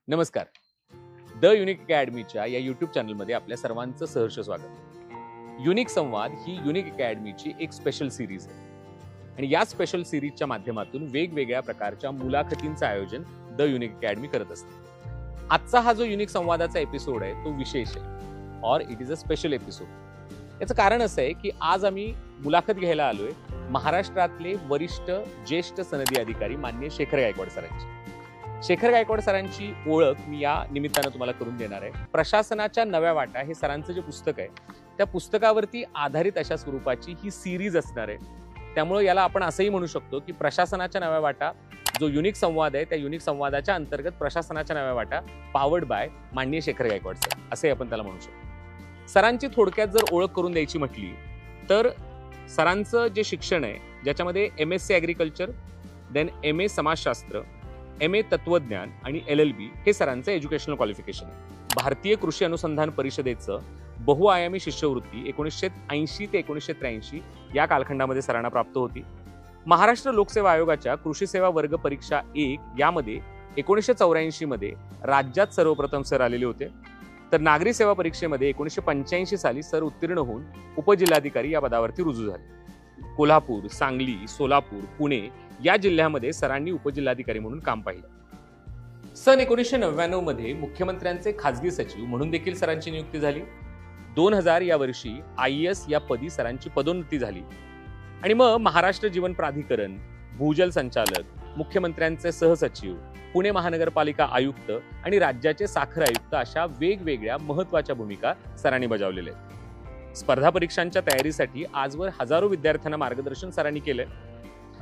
नमस्कार. The unique अकॅडमीच्या या YouTube चॅनलमध्ये आपल्या सर्वांचं सहर्ष स्वागत. युनिक संवाद ही युनिक अकॅडमीची एक स्पेशल सिरीज आहे आणि या स्पेशल सिरीजच्या माध्यमातून वेगवेगळ्या प्रकारच्या मुलाखतींचं आयोजन द युनिक अकॅडमी करत असते. आजचा हा जो युनिक संवादाचा एपिसोड आहे तो विशेष आहे और it is a special episode. याचं कारण असं आहे की आज आम्ही मुलाखत घ्यायला आलोय महाराष्ट्रातले वरिष्ठ ज्येष्ठ सनदी अधिकारी माननीय शेखर गायकवाड सरांची. शेखर गायकवाड सरांची ओळख मी या निमित्तानं तुम्हाला करून देणार आहे. प्रशासनाच्या नव्या वाटा हे सरांचं जे पुस्तक आहे त्या पुस्तकावरती आधारित अशा स्वरूपाची ही सिरीज असणार आहे. त्यामुळे याला आपण असंही म्हणू शकतो की प्रशासनाच्या नव्या वाटा जो युनिक संवाद आहे त्या युनिक संवादाच्या अंतर्गत प्रशासनाच्या नव्या वाटा पॉवर्ड बाय माननीय शेखर गायकवाड सर असे आपण त्याला म्हणू शकतो. सरांची थोडक्यात जर ओळख करून द्यायची म्हटली तर सरांचं जे शिक्षण आहे ज्याच्यामध्ये MSc ॲग्रिकल्चर, देन MA समाजशास्त्र, MA तत्वज्ञान आणि LLB हे सरांचं एज्युकेशनल क्वालिफिकेशन आहे. भारतीय कृषी अनुसंधान परिषदेचं बहुआयामी शिष्यवृत्ती 1980 ते 1983 या कालखंडामध्ये सरांना प्राप्त होती. महाराष्ट्र लोकसेवा आयोगाच्या कृषी सेवा वर्ग परीक्षा 1 यामध्ये 1984 मध्ये राज्यात सर्वप्रथम सर आलेले होते. तर नागरी सेवा परीक्षेमध्ये 1985 साली सर उत्तीर्ण होऊन उपजिल्हाधिकारी या पदावरती रुजू झाले. कोल्हापूर, सांगली, सोलापूर, पुणे या जिल्ह्यामध्ये सरांनी उपजिल्हाधिकारी म्हणून काम पाहिलं. सन 1999 मध्ये मुख्यमंत्र्यांचे खासगी सचिव म्हणून देखील सरांची नियुक्ती झाली. 2000 या वर्षी IAS या पदी सरांची पदोन्नती झाली आणि मग महाराष्ट्र जीवन प्राधिकरण, भूजल संचालक, मुख्यमंत्र्यांचे सहसचिव, पुणे महानगरपालिका आयुक्त आणि राज्याचे साखर आयुक्त अशा वेगवेगळ्या महत्त्वाच्या भूमिका सरांनी बजावलेल्या आहेत. स्पर्धा परीक्षांच्या तयारीसाठी आजवर हजारो विद्यार्थ्यांना मार्गदर्शन सरांनी केलंय.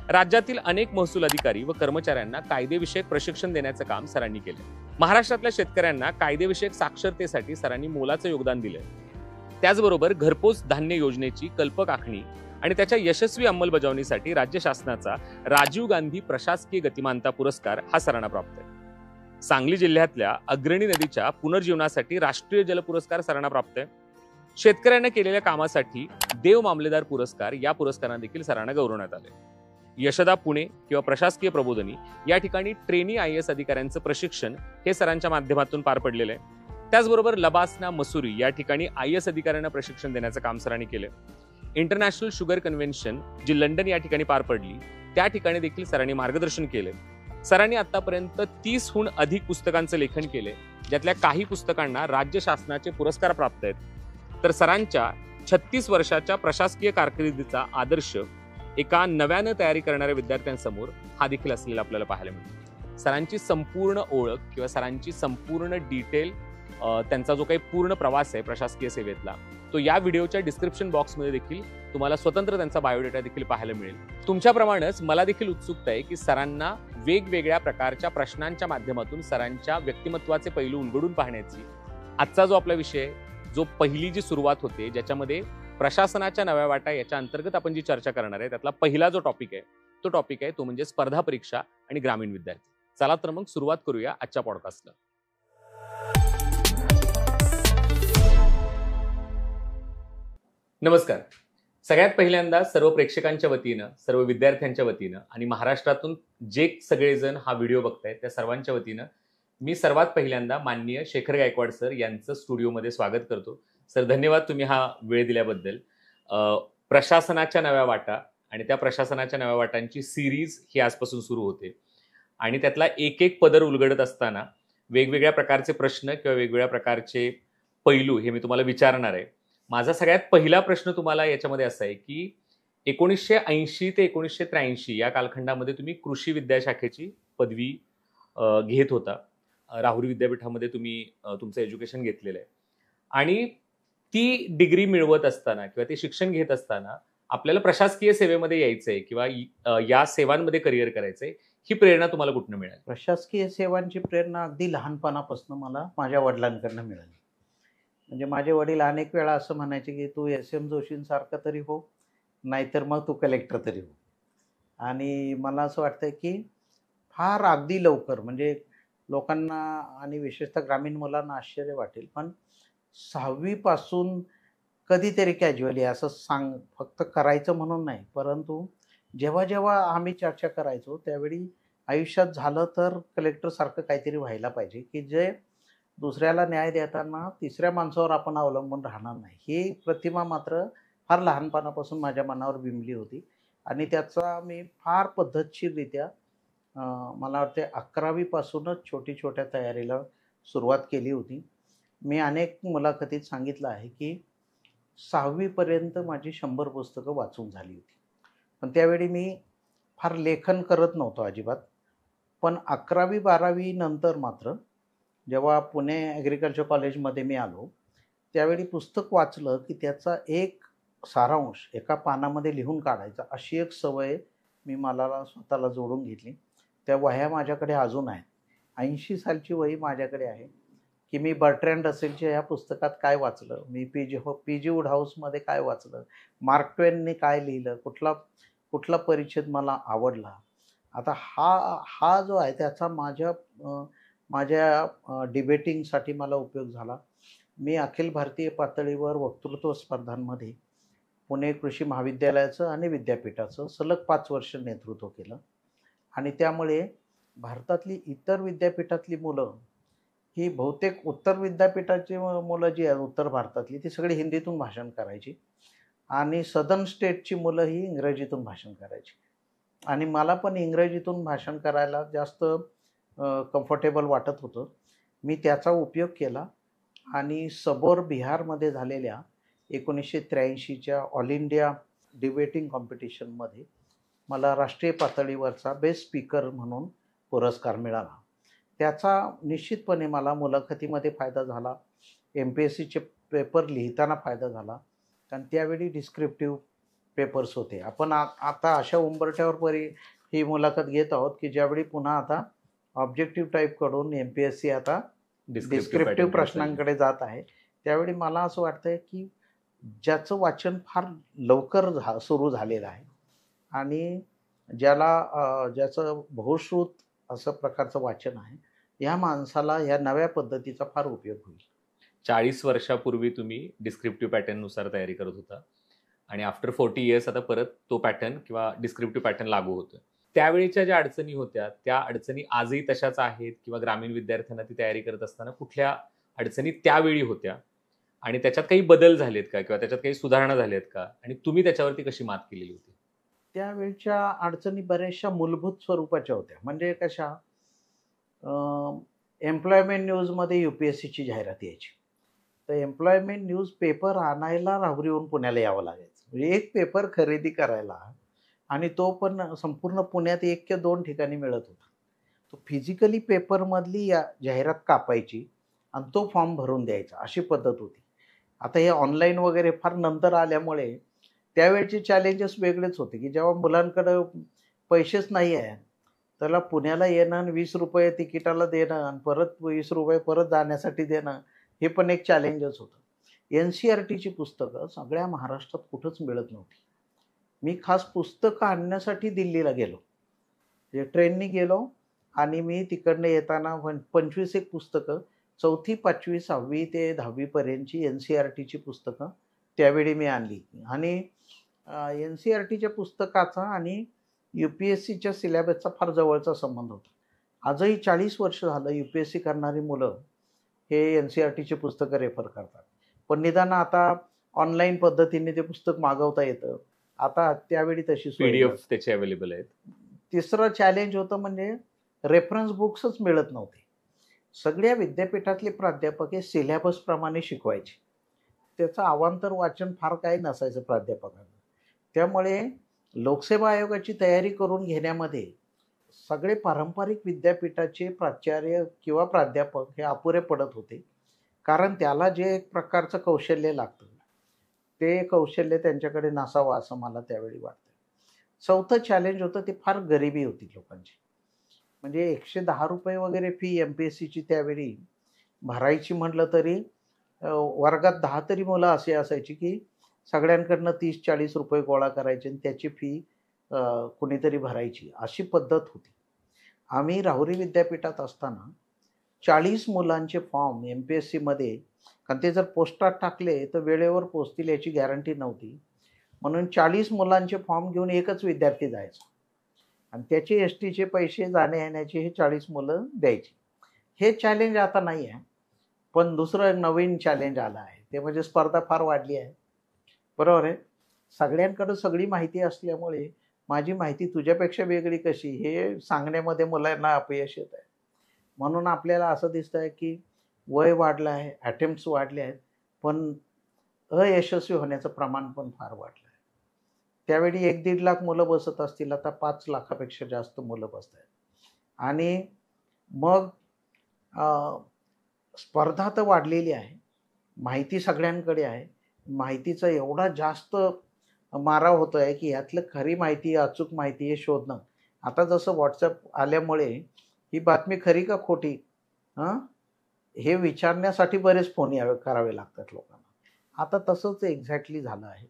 राज्यातील अनेक महसूल अधिकारी व कर्मचाऱ्यांना कायदेविषयक प्रशिक्षण देण्याचं काम सरांनी केलं. महाराष्ट्रातल्या शेतकऱ्यांना कायदेविषयक साक्षरतेसाठी सरांनी मोलाचं योगदान दिलंय. त्याचबरोबर घरपोच धान्य योजनेची कल्पक आखणी आणि त्याच्या यशस्वी अंमलबजावणीसाठी राज्य शासनाचा राजीव गांधी प्रशासकीय गतिमानता पुरस्कार हा सरांना प्राप्त आहे. सांगली जिल्ह्यातल्या अग्रणी नदीच्या पुनर्जीवनासाठी राष्ट्रीय जल पुरस्कार सरांना प्राप्त आहे. शेतकऱ्यांना केलेल्या कामासाठी देव मामलेदार पुरस्कार या पुरस्कारांना देखील सरांना गौरवण्यात आले. यशदा पुणे किंवा प्रशासकीय प्रबोधिनी या ठिकाणी ट्रेनी IAS अधिकाऱ्यांचं प्रशिक्षण हे सरांच्या माध्यमातून पार पडलेलं आहे. त्याचबरोबर लबासना मसुरी या ठिकाणी IAS अधिकाऱ्यांना प्रशिक्षण देण्याचं काम सरांनी केलं. इंटरनॅशनल शुगर कन्व्हेन्शन जी लंडन या ठिकाणी पार पडली त्या ठिकाणी देखील सरांनी मार्गदर्शन केले. सरांनी आतापर्यंत 30हून अधिक पुस्तकांचं लेखन केले ज्यातल्या काही पुस्तकांना राज्य शासनाचे पुरस्कार प्राप्त आहेत. तर सरांच्या 36 वर्षाच्या प्रशासकीय कारकिर्दीचा आदर्श एका नव्यानं तयारी करणाऱ्या विद्यार्थ्यांसमोर हा देखील असलेला आपल्याला पाहायला मिळतो. सरांची संपूर्ण ओळख किंवा सरांची संपूर्ण डिटेल त्यांचा जो काही पूर्ण प्रवास आहे प्रशासकीय सेवेतला तो या व्हिडिओच्या डिस्क्रिप्शन बॉक्समध्ये देखील तुम्हाला स्वतंत्र त्यांचा बायोडेटा देखील पाहायला मिळेल. तुमच्याप्रमाणेच मला देखील उत्सुकता आहे की सरांना वेगवेगळ्या प्रकारच्या प्रश्नांच्या माध्यमातून सरांच्या व्यक्तिमत्वाचे पैलू उलगडून पाहण्याची आजचा जो आपला विषय जो पहिली जी सुरुवात होते ज्याच्यामध्ये प्रशासनाच्या नव्या वाटा याच्या अंतर्गत आपण जी चर्चा करणार आहे त्यातला पहिला जो टॉपिक आहे तो म्हणजे स्पर्धा परीक्षा आणि ग्रामीण विद्यार्थी. चला तर मग सुरुवात करूया आजच्या पॉडकास्टला. नमस्कार. सगळ्यात पहिल्यांदा सर्व प्रेक्षकांच्या वतीनं, सर्व विद्यार्थ्यांच्या वतीनं आणि महाराष्ट्रातून जे सगळेजण हा व्हिडिओ बघतायत त्या सर्वांच्या वतीनं मी सर्वात पहिल्यांदा माननीय शेखर गायकवाड सर यांचं स्टुडिओमध्ये स्वागत करतो. सर धन्यवाद तुम्ही हा वेळ दिल्याबद्दल. प्रशासनाच्या नव्या वाटा आणि त्या प्रशासनाच्या नव्या वाटांची सिरीज ही आजपासून सुरू होते आणि त्यातला एक एक पदर उलगडत असताना वेगवेगळ्या प्रकारचे प्रश्न किंवा वेगवेगळ्या प्रकारचे पैलू हे मी तुम्हाला विचारणार आहे. माझा सगळ्यात पहिला प्रश्न तुम्हाला याच्यामध्ये असा आहे की 1980 ते 1983 या कालखंडामध्ये तुम्ही कृषी विद्याशाखेची पदवी घेत होता. राहुरी विद्यापीठामध्ये तुम्ही तुमचं एज्युकेशन घेतलेलं आहे आणि ती डिग्री मिळवत असताना किंवा ते शिक्षण घेत असताना आपल्याला प्रशासकीय सेवेमध्ये यायचंय किंवा या सेवांमध्ये करिअर करायचंय ही प्रेरणा तुम्हाला कुठनं मिळाली? प्रशासकीय सेवांची प्रेरणा अगदी लहानपणापासून मला माझ्या वडिलांकडनं मिळाली. म्हणजे माझे वडील अनेक वेळा असं म्हणायचे की तू SM जोशींसारखा तरी हो, नाहीतर मग तू कलेक्टर तरी हो. आणि मला असं वाटतं की फार अगदी लवकर म्हणजे लोकांना आणि विशेषतः ग्रामीण मुलांना आश्चर्य वाटेल पण 6वी पासून कधीतरी कॅज्युअली असं फक्त करायचं म्हणून नाही, परंतु जेव्हा जेव्हा आम्ही चर्चा करायचो त्यावेळी आयुष्यात झालं तर कलेक्टरसारखं काहीतरी व्हायला पाहिजे, की जे दुसऱ्याला न्याय देताना तिसऱ्या माणसावर आपण अवलंबून राहणार नाही. ही प्रतिमा मात्र फार लहानपणापासून माझ्या मनावर बिंबली होती आणि त्याचा मी फार पद्धतशीररित्या अ, मला वाटते 11वी पासूनच छोट्या तयारीला सुरुवात केली होती. मी अनेक मुलाखतीत सांगितलं आहे, की 6वी पर्यंत माझी 100 पुस्तकं वाचून झाली होती. पण त्यावेळी मी फार लेखन करत नव्हतो अजिबात. पण 11वी-12वी नंतर मात्र जेव्हा पुणे ॲग्रिकल्चर कॉलेजमध्ये मी आलो, त्यावेळी पुस्तक वाचलं, की त्याचा एक सारांश एका पानामध्ये लिहून काढायचा, अशी एक सवय मी मला स्वतःला जोडून घेतली. त्या वह्या माझ्याकडे अजून आहेत. 80 सालची वही माझ्याकडे आहे, की मी बर्ट्रँड रसेलच्या ह्या पुस्तकात काय वाचलं, मी पी.जी. वुडहाऊसमध्ये काय वाचलं, मार्क ट्वेनने काय लिहिलं, कुठला कुठला परिच्छेद मला आवडला. आता हा जो आहे त्याचा माझ्या डिबेटिंगसाठी मला उपयोग झाला. मी अखिल भारतीय पातळीवर वक्तृत्व स्पर्धांमध्ये पुणे कृषी महाविद्यालयाचं आणि विद्यापीठाचं सलग 5 वर्ष नेतृत्व केलं आणि त्यामुळे भारतातली इतर विद्यापीठातली मुलं ही बहुतेक उत्तर विद्यापीठाची मुलं जी आहेत उत्तर भारतातली ती सगळी हिंदीतून भाषण करायची आणि सदर्न स्टेटची मुलं ही इंग्रजीतून भाषण करायची आणि मला पण इंग्रजीतून भाषण करायला जास्त कम्फर्टेबल वाटत होतं. मी त्याचा उपयोग केला आणि सबोर बिहारमध्ये झालेल्या 1983च्या ऑल इंडिया डिबेटिंग कॉम्पिटिशनमध्ये मला राष्ट्रीय पातळीवरचा बेस्ट स्पीकर म्हणून पुरस्कार मिळाला. त्याचा निश्चितपणे मला मुलाखतीमध्ये फायदा झाला, MPSCचे पेपर लिहिताना फायदा झाला, कारण त्यावेळी डिस्क्रिप्टिव्ह पेपर्स होते. आपण आता अशा उंबरठ्यावर ही मुलाखत घेत आहोत, की ज्यावेळी पुन्हा आता ऑब्जेक्टिव्ह टाईपकडून MPSC आता डिस्क्रिप्टिव्ह प्रश्नांकडे जात आहे. त्यावेळी मला असं वाटतंय, की ज्याचं वाचन फार लवकर सुरू झालेलं आहे आणि ज्याचं बहुश्रुत असं प्रकारचं वाचन आहे, या माणसाला या नव्या पद्धतीचा फार उपयोग होईल. 40 वर्षापूर्वी तुम्ही डिस्क्रिप्टिव्ह पॅटर्ननुसार तयारी करत होता आणि आफ्टर 40 इयर्स आता परत तो पॅटर्न किंवा डिस्क्रिप्टिव्ह पॅटर्न लागू होतं. त्यावेळीच्या ज्या अडचणी होत्या त्या अडचणी आजही तशाच आहेत किंवा ग्रामीण विद्यार्थ्यांना ती तयारी करत असताना कुठल्या अडचणी त्यावेळी होत्या आणि त्याच्यात काही बदल झालेत का किंवा त्याच्यात काही सुधारणा झाल्यात का आणि तुम्ही त्याच्यावरती कशी मात केलेली होती? त्यावेळच्या अडचणी बऱ्याचशा मूलभूत स्वरूपाच्या होत्या. म्हणजे कशा, एम्प्लॉयमेंट न्यूजमध्ये UPSCची जाहिरात यायची. तर एम्प्लॉयमेंट न्यूज पेपर आणायला राहुरीहून पुण्याला यावं लागायचं. म्हणजे एक पेपर खरेदी करायला आणि तो पण संपूर्ण पुण्यात 1 किंवा 2 ठिकाणी मिळत होता. तो फिजिकली पेपरमधली जाहिरात कापायची आणि तो फॉर्म भरून द्यायचा, अशी पद्धत होती. आता हे ऑनलाईन वगैरे फार नंतर आल्यामुळे त्यावेळचे चॅलेंजेस वेगळेच होते, की जेव्हा मुलांकडं पैसेच नाही आहे, त्याला पुण्याला येणं आणि ₹20 तिकिटाला देणं आणि परत ₹20 परत जाण्यासाठी देणं, हे पण एक चॅलेंजच होतं. NCERTची पुस्तकं सगळ्या महाराष्ट्रात कुठंच मिळत नव्हती. मी खास पुस्तकं आणण्यासाठी दिल्लीला गेलो. म्हणजे ट्रेननी गेलो आणि मी तिकडनं येताना 25 एक पुस्तकं 4थी, 5वी, 6वी ते 10वी पर्यंतची NCERTची पुस्तकं त्यावेळी मी आणली आणि NCERTच्या पुस्तकाचा आणि UPSCच्या सिलेबसचा फार जवळचा संबंध होता. आजही 40 वर्ष झालं UPSC करणारी मुलं हे NCERTची पुस्तकं रेफर करतात. पण निदान आता ऑनलाईन पद्धतीने ते पुस्तक मागवता येतं. आता त्यावेळी तशी सोय PDF नव्हती. त्याचे अवेलेबल आहेत. तिसरं चॅलेंज होतं म्हणजे रेफरन्स बुक्सच मिळत नव्हते. सगळ्या विद्यापीठातले प्राध्यापक हे सिलेबस प्रमाणे शिकवायचे. त्याचं अवांतर वाचन फार काही नसायचं प्राध्यापकांना. त्यामुळे लोकसेवा आयोगाची तयारी करून घेण्यामध्ये सगळे पारंपरिक विद्यापीठाचे प्राचार्य किंवा प्राध्यापक हे अपुरे पडत होते. कारण त्याला जे एक प्रकारचं कौशल्य लागतं, ते कौशल्य त्यांच्याकडे नसावं असं मला त्यावेळी वाटतं. चौथं चॅलेंज होतं ते फार गरिबी होती लोकांची. म्हणजे ₹110 वगैरे फी MPSCची त्यावेळी भरायची म्हटलं तरी वर्गात 10 तरी मुलं अशी असायची की सगळ्यांकडनं ₹30-40 गोळा करायचे आणि त्याची फी कुणीतरी भरायची, अशी पद्धत होती. आम्ही राहुरी विद्यापीठात असताना 40 मुलांचे फॉर्म MPSCमध्ये, कारण ते जर पोस्टात टाकले तर वेळेवर पोचतील याची गॅरंटी नव्हती. म्हणून 40 मुलांचे फॉर्म घेऊन एकच विद्यार्थी जायचा आणि त्याचे एस टीचे पैसे जाण्या येण्याचे हे 40 मुलं द्यायची. हे चॅलेंज आता नाही आहे, पण दुसरं नवीन चॅलेंज आलं आहे ते म्हणजे स्पर्धा फार वाढली आहे. बरोबर आहे. सगळ्यांकडे सगळी माहिती असल्यामुळे माझी माहिती तुझ्यापेक्षा वेगळी कशी हे सांगण्यामध्ये मुलांना अपयश येत आहे. म्हणून आपल्याला असं दिसतं आहे की वय वाढलं आहे, अटेम्प्ट्स वाढले आहेत, पण अयशस्वी होण्याचं प्रमाण पण फार वाढलं आहे. त्यावेळी 1-1.5 लाख मुलं बसत असतील, आता 5 लाखापेक्षा जास्त मुलं बसत आहेत. आणि मग स्पर्धा तर वाढलेली आहे, माहिती सगळ्यांकडे आहे. माहितीचा एवढा जास्त माराव होतो आहे की यातलं खरी माहिती, अचूक माहिती हे शोधणं. आता जसं व्हॉट्सअप आल्यामुळे ही बातमी खरी का खोटी हे विचारण्यासाठी बरेच फोन करावे लागतात लोकांना. आता तसंच एक्झॅक्टली झालं आहे.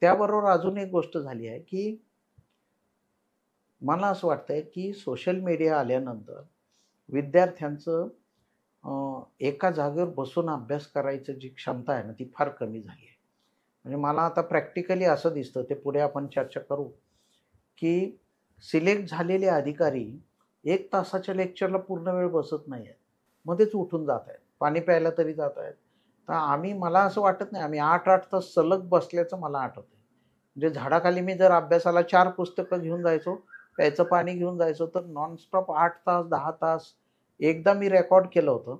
त्याबरोबर अजून एक गोष्ट झाली आहे की मला असं वाटतंय की सोशल मीडिया आल्यानंतर विद्यार्थ्यांचं एका जागेवर बसून अभ्यास करायची जी क्षमता आहे ना ती फार कमी झाली आहे. म्हणजे मला आता प्रॅक्टिकली असं दिसतं, ते पुढे आपण चर्चा करू, की सिलेक्ट झालेले अधिकारी 1 तासाच्या लेक्चरला पूर्ण वेळ बसत नाही आहेत, मध्येच उठून जात आहेत, पाणी प्यायला तरी जात आहेत. तर मला असं वाटत नाही आम्ही 8-8 तास सलग बसल्याचं मला आठवतं. म्हणजे झाडाखाली मी जर अभ्यासाला 4 पुस्तकं घेऊन जायचो, प्यायचं पाणी घेऊन जायचो, तर नॉनस्टॉप 8 तास 10 तास. एकदा मी रेकॉर्ड केलं होतं,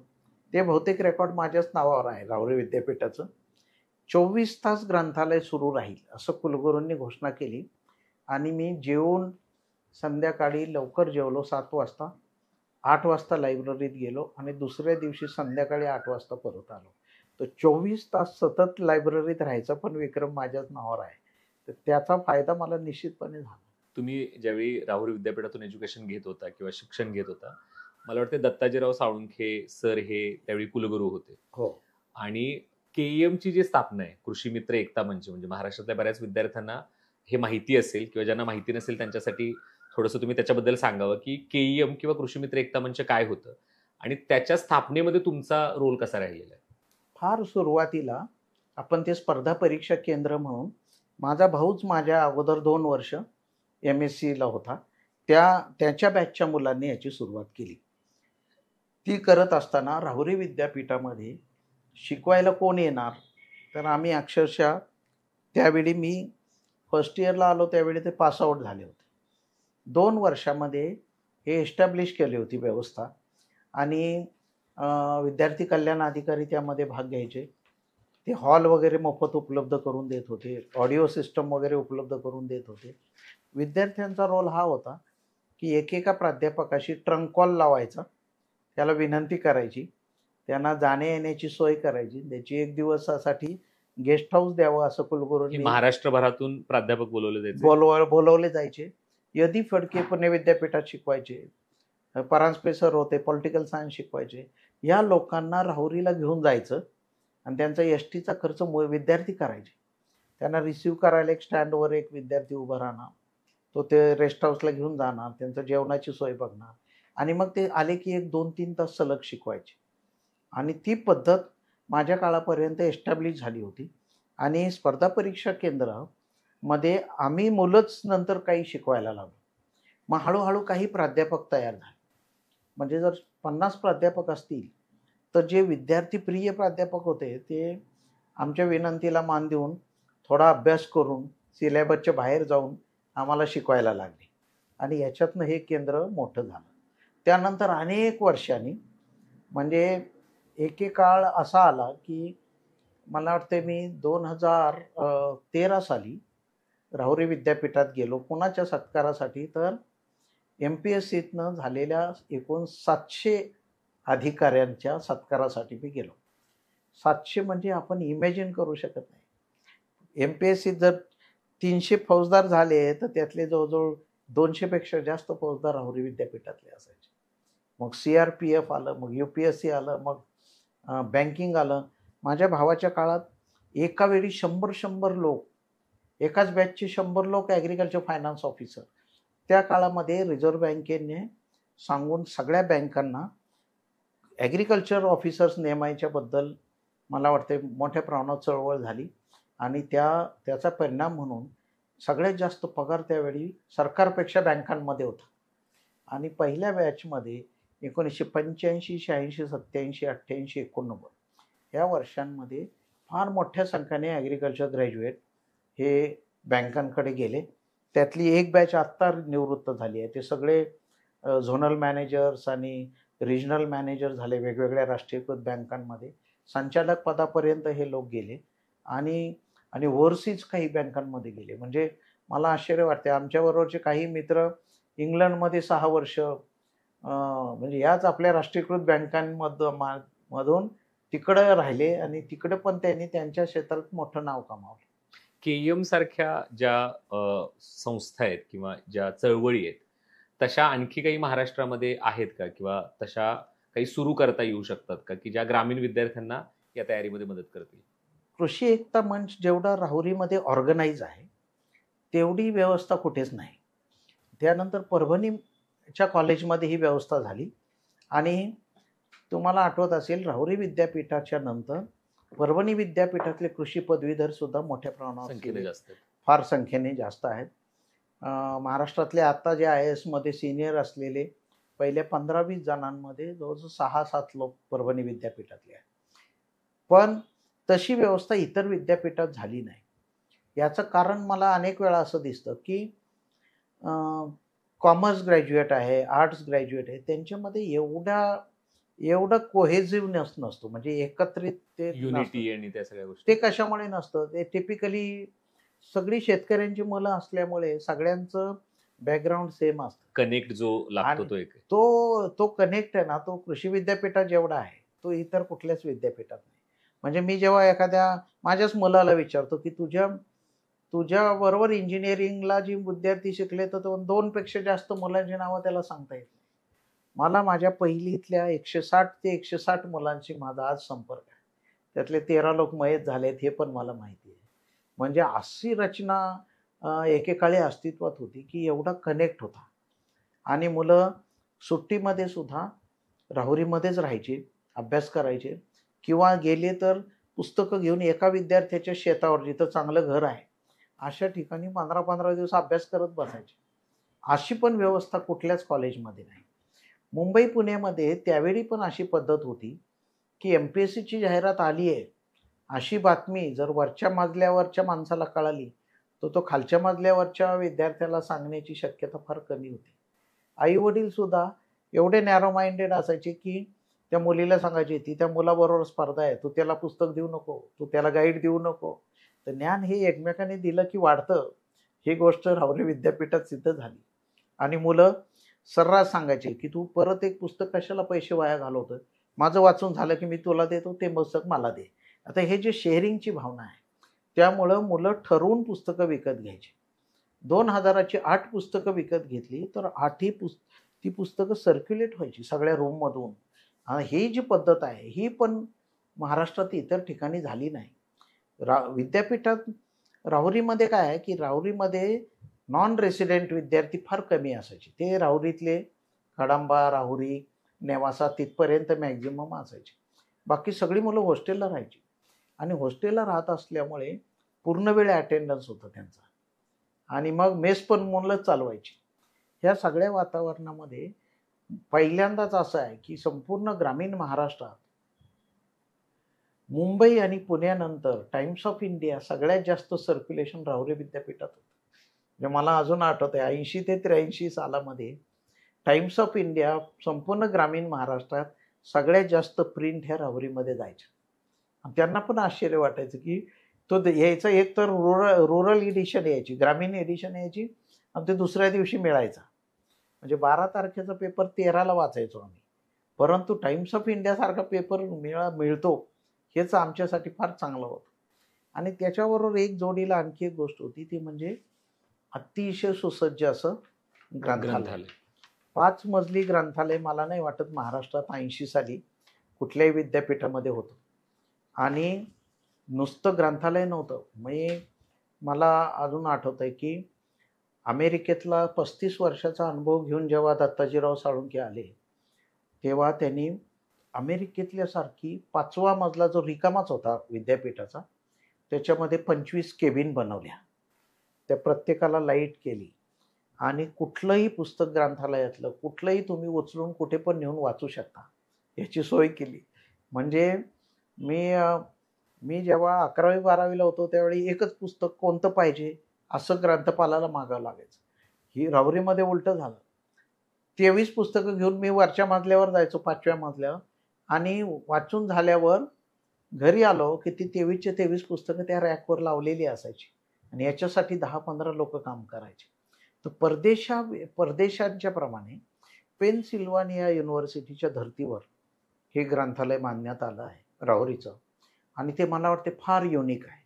ते बहुतेक रेकॉर्ड माझ्याच नावावर आहे, राहुरी विद्यापीठाचं. 24 तास ग्रंथालय सुरू राहील असं कुलगुरूंनी घोषणा केली. आणि मी जेवून संध्याकाळी लवकर जेवलो 7 वाजता, 8 वाजता लायब्ररीत गेलो आणि दुसऱ्या दिवशी संध्याकाळी 8 वाजता परत आलो. तर 24 तास सतत लायब्ररीत राहायचा पण विक्रम माझ्याच नावावर आहे. तर त्याचा फायदा मला निश्चितपणे झाला. तुम्ही ज्यावेळी राहुरी विद्यापीठातून एज्युकेशन घेत होता किंवा शिक्षण घेत होता, मला वाटतं दत्ताजीराव साळुंखे सर हे त्यावेळी कुलगुरू होते. हो. आणि केईएमची जी स्थापना आहे, कृषी मित्र एकता मंच, म्हणजे महाराष्ट्रातल्या बऱ्याच विद्यार्थ्यांना हे माहिती असेल किंवा ज्यांना माहिती नसेल त्यांच्यासाठी थोडंसं तुम्ही त्याच्याबद्दल सांगावं की केईएम किंवा कृषी मित्र एकता मंच काय होतं आणि त्याच्या स्थापनेमध्ये तुमचा रोल कसा राहिलेला आहे? फार सुरुवातीला आपण ते स्पर्धा परीक्षा केंद्र म्हणून, माझा भाऊच माझ्या अगोदर 2 वर्ष MSc ला होता, त्याच्या बॅचच्या मुलांनी याची सुरुवात केली. ती करत असताना राहुरी विद्यापीठामध्ये शिकवायला कोण येणार, तर आम्ही अक्षरशः त्यावेळी मी फर्स्ट इयरला आलो त्यावेळी ते पासआउट झाले होते. 2 वर्षामध्ये हे एस्टॅब्लिश केली होती व्यवस्था आणि विद्यार्थी कल्याण अधिकारी त्यामध्ये भाग घ्यायचे. ते हॉल वगैरे मोफत उपलब्ध करून देत होते, ऑडिओ सिस्टम वगैरे उपलब्ध करून देत होते. विद्यार्थ्यांचा रोल हा होता की एकेका प्राध्यापकाशी ट्रंक कॉल लावायचा, त्याला विनंती करायची, त्यांना जाण्या येण्याची सोय करायची, त्याची 1 दिवसासाठी गेस्ट हाऊस द्यावं असं कुलगुरूंनी. महाराष्ट्रभरातून प्राध्यापक बोलवले जायचे. यदी फडके पुणे विद्यापीठात शिकवायचे, परांजपे सर होते पॉलिटिकल सायन्स शिकवायचे. या लोकांना राहुरीला घेऊन जायचं आणि त्यांचा एसटीचा खर्च विद्यार्थी करायचे. त्यांना रिसीव्ह करायला एक स्टँडवर एक विद्यार्थी उभा राहणार, तो ते रेस्ट हाऊसला घेऊन जाणार, त्यांचं जेवणाची सोय बघणार आणि मग ते आले की 1-2-3 तास सलग शिकवायचे. आणि ती पद्धत माझ्या काळापर्यंत एस्टॅब्लिश झाली होती. आणि स्पर्धा परीक्षा केंद्रामध्ये आम्ही मुलंच नंतर काही शिकवायला लागलो. मग हळूहळू काही प्राध्यापक तयार झाले. म्हणजे जर 50 प्राध्यापक असतील तर जे विद्यार्थी प्रिय प्राध्यापक होते ते आमच्या विनंतीला मान देऊन थोडा अभ्यास करून सिलेबसच्या बाहेर जाऊन आम्हाला शिकवायला लागले आणि याच्यातनं हे केंद्र मोठं झालं. त्यानंतर अनेक वर्षांनी म्हणजे एकेकाळ असा आला की मला वाटते मी 2013 साली राहुरी विद्यापीठात गेलो कोणाच्या सत्कारासाठी, तर MPSCतनं झालेल्या एकूण 700 अधिकाऱ्यांच्या सत्कारासाठी मी गेलो. 700 म्हणजे आपण इमॅजिन करू शकत नाही. MPSCत जर 300 फौजदार झाले तर त्यातले जवळजवळ 200 पेक्षा जास्त फौजदार राहुरी विद्यापीठातले असायचे. मग CRPF आलं, मग UPSC आलं, मग बँकिंग आलं. माझ्या भावाच्या काळात एका वेळी 100 लोक, एकाच बॅचचे 100 लोक ॲग्रिकल्चर फायनान्स ऑफिसर. त्या काळामध्ये रिझर्व्ह बँकेने सांगून सगळ्या बँकांना ॲग्रिकल्चर ऑफिसर्स नेमायच्याबद्दल मला वाटते मोठ्या प्रमाणात चळवळ झाली आणि त्याचा परिणाम म्हणून सगळ्यात जास्त पगार त्यावेळी सरकारपेक्षा बँकांमध्ये होता. आणि पहिल्या बॅचमध्ये 1985, 86, 87, 88, 89 या वर्षांमध्ये फार मोठ्या संख्येने ॲग्रिकल्चर ग्रॅज्युएट हे बँकांकडे गेले. त्यातली एक बॅच आत्ता निवृत्त झाली आहे. ते सगळे झोनल मॅनेजर्स आणि रिजनल मॅनेजर झाले वेगवेगळ्या राष्ट्रीयकृत बँकांमध्ये. संचालक पदापर्यंत हे लोक गेले आणि आणि ओव्हरसीज काही बँकांमध्ये गेले. म्हणजे मला आश्चर्य वाटते, आमच्याबरोबरचे काही मित्र इंग्लंडमध्ये 6 वर्ष म्हणजे याच आपल्या राष्ट्रीयकृत बँकांमधून तिकडं राहिले आणि तिकडे पण त्यांनी त्यांच्या क्षेत्रात मोठं नाव कमावलं. केईएम सारख्या ज्या संस्था आहेत किंवा ज्या चळवळी आहेत तशा आणखी काही महाराष्ट्रामध्ये आहेत का, किंवा तशा काही सुरू करता येऊ शकतात का, की ज्या ग्रामीण विद्यार्थ्यांना या तयारीमध्ये मदत करतील? कृषी एकता मंच जेवढा राहुरीमध्ये ऑर्गनाईज आहे तेवढी व्यवस्था कुठेच नाही. त्यानंतर परभणीच्या कॉलेजमध्ये ही व्यवस्था झाली आणि तुम्हाला आठवत असेल राहुरी विद्यापीठाच्या नंतर परभणी विद्यापीठातले कृषी पदवीधर सुद्धा मोठ्या संख्येने प्रमाणावर जास्त आहेत. फार संख्येने जास्त आहेत. महाराष्ट्रातले आता जे IAS मध्ये सिनियर असलेले पहिल्या 15-20 जणांमध्ये जवळजवळ 6-7 लोक परभणी विद्यापीठातले आहेत. पण तशी व्यवस्था इतर विद्यापीठात झाली नाही. याचं कारण मला अनेक वेळा असं दिसतं की कॉमर्स ग्रॅज्युएट आहे, आर्ट्स ग्रॅज्युएट आहे, त्यांच्यामध्ये एवढं कोहेजिव्ह नसतो. म्हणजे एकत्रित ते युनिटी आणि त्या सगळ्या गोष्टी ते कशामुळे नसतं. ते टिपिकली सगळी शेतकऱ्यांची मुलं असल्यामुळे सगळ्यांचं बॅकग्राऊंड सेम असतं. कनेक्ट जो लागतो आणि तो एक तो कनेक्ट आहे ना, तो कृषी विद्यापीठात जेवढा आहे तो इतर कुठल्याच विद्यापीठात नाही. म्हणजे मी जेव्हा एखाद्या माझ्याच मुलाला विचारतो की तुझ्या बरोबर इंजिनिअरिंगला जी विद्यार्थी शिकले तर 2पेक्षा जास्त मुलांची नावं त्याला सांगता येत नाही. मला माझ्या पहिलीतल्या 160 ते 160 मुलांशी माझा आज संपर्क आहे. त्यातले 13 लोक मयत झालेत हे पण मला माहिती आहे. म्हणजे अशी रचना एकेकाळी अस्तित्वात होती की एवढा कनेक्ट होता. आणि मुलं सुट्टीमध्ये सुद्धा राहुरीमध्येच राहायचे, अभ्यास करायचे किंवा गेले तर पुस्तकं घेऊन एका विद्यार्थ्याच्या शेतावर जिथं चांगलं घर आहे अशा ठिकाणी 15-15 दिवस अभ्यास करत बसायचे. अशी पण व्यवस्था कुठल्याच कॉलेजमध्ये नाही. मुंबई पुण्यामध्ये त्यावेळी पण अशी पद्धत होती की MPSCची जाहिरात आली आहे अशी बातमी जर वरच्या मजल्यावरच्या माणसाला कळाली तर तो खालच्या मजल्यावरच्या विद्यार्थ्याला सांगण्याची शक्यता फार कमी होती. आई वडील सुद्धा एवढे नॅरो माइंडेड असायचे की त्या मुलीला सांगायचे ती त्या मुलाबरोबर स्पर्धा आहे, तू त्याला पुस्तक देऊ नको, तू त्याला गाईड देऊ नको. तर ज्ञान हे एकमेकांनी दिलं की वाढतं, ही गोष्ट राहुरी विद्यापीठात सिद्ध झाली. आणि मुलं सर्रास सांगायचे की तू परत एक पुस्तक कशाला पैसे वाया घालवतं, माझं वाचून झालं की मी तुला देतो, ते पुस्तक मला दे. आता हे जे शेअरिंगची भावना आहे त्यामुळं मुलं ठरवून पुस्तकं विकत घ्यायची. 2000ची 8 पुस्तकं विकत घेतली तर 8ही ती पुस्तकं सर्क्युलेट व्हायची सगळ्या रूममधून. आणि ही जी पद्धत आहे ही पण महाराष्ट्रात इतर ठिकाणी झाली नाही. विद्यापीठात राहुरीमध्ये काय आहे की राहुरीमध्ये नॉन रेसिडेंट विद्यार्थी फार कमी असायचे. ते राहुरीतले कडांबा, राहुरी, नेवासा तिथपर्यंत मॅक्झिमम असायचे. बाकी सगळी मुलं हॉस्टेलला राहायची आणि हॉस्टेलला राहत असल्यामुळे पूर्ण वेळ अटेंडन्स होतं त्यांचा आणि मग मेस पण मुलं चालवायची. ह्या सगळ्या वातावरणामध्ये पहिल्यांदाच असं आहे की संपूर्ण ग्रामीण महाराष्ट्रात मुंबई आणि पुण्यानंतर टाइम्स ऑफ इंडिया सगळ्यात जास्त सर्क्युलेशन राहुरी विद्यापीठात होतं. म्हणजे मला अजून आठवत आहे 80 ते 83 सालामध्ये टाइम्स ऑफ इंडिया संपूर्ण ग्रामीण महाराष्ट्रात सगळ्यात जास्त प्रिंट ह्या राहुरीमध्ये जायच्या. आणि त्यांना पण आश्चर्य वाटायचं की तो यायचा, एक तर रुरल एडिशन यायची, ग्रामीण एडिशन यायची आणि ते दुसऱ्या दिवशी मिळायचा. म्हणजे 12 तारखेचा पेपर 13ला वाचायचो आम्ही. परंतु टाइम्स ऑफ इंडियासारखा पेपर मिळतो हेच आमच्यासाठी फार चांगलं होतं. आणि त्याच्याबरोबर एक जोडीला आणखी एक गोष्ट होती ती म्हणजे अतिशय सुसज्ज असं ग्रंथालय. 5 मजली ग्रंथालय मला नाही वाटत महाराष्ट्रात 80 साली कुठल्याही विद्यापीठामध्ये होतं. आणि नुसतं ग्रंथालय नव्हतं. मला अजून आठवत आहे की अमेरिकेतला 35 वर्षाचा अनुभव घेऊन जेव्हा दत्ताजीराव साळुंखे आले तेव्हा त्यांनी अमेरिकेतल्यासारखी 5वा मजला जो रिकामाच होता विद्यापीठाचा त्याच्यामध्ये 25 केबिन बनवल्या. त्या प्रत्येकाला लाईट केली आणि कुठलंही पुस्तक ग्रंथालयातलं कुठलंही तुम्ही उचलून कुठे पण नेऊन वाचू शकता याची सोय केली. म्हणजे मी जेव्हा 11वी-12वीला होतो त्यावेळी एकच पुस्तक कोणतं पाहिजे असं ग्रंथपालाला मागावं लागायचं. ही राहुरीमध्ये उलटं झालं. 23 पुस्तकं घेऊन मी वरच्या मजल्यावर जायचो, 5व्या मजल्यावर, आणि वाचून झाल्यावर घरी आलो की ती 23च्या 23 पुस्तकं त्या रॅकवर लावलेली असायची आणि याच्यासाठी 10-15 लोक काम करायचे. तर परदेशांच्या प्रमाणे पेनसिल्वानिया युनिव्हर्सिटीच्या धर्तीवर हे ग्रंथालय बांधण्यात आलं आहे राहुरीचं, आणि ते मला वाटते फार युनिक आहे.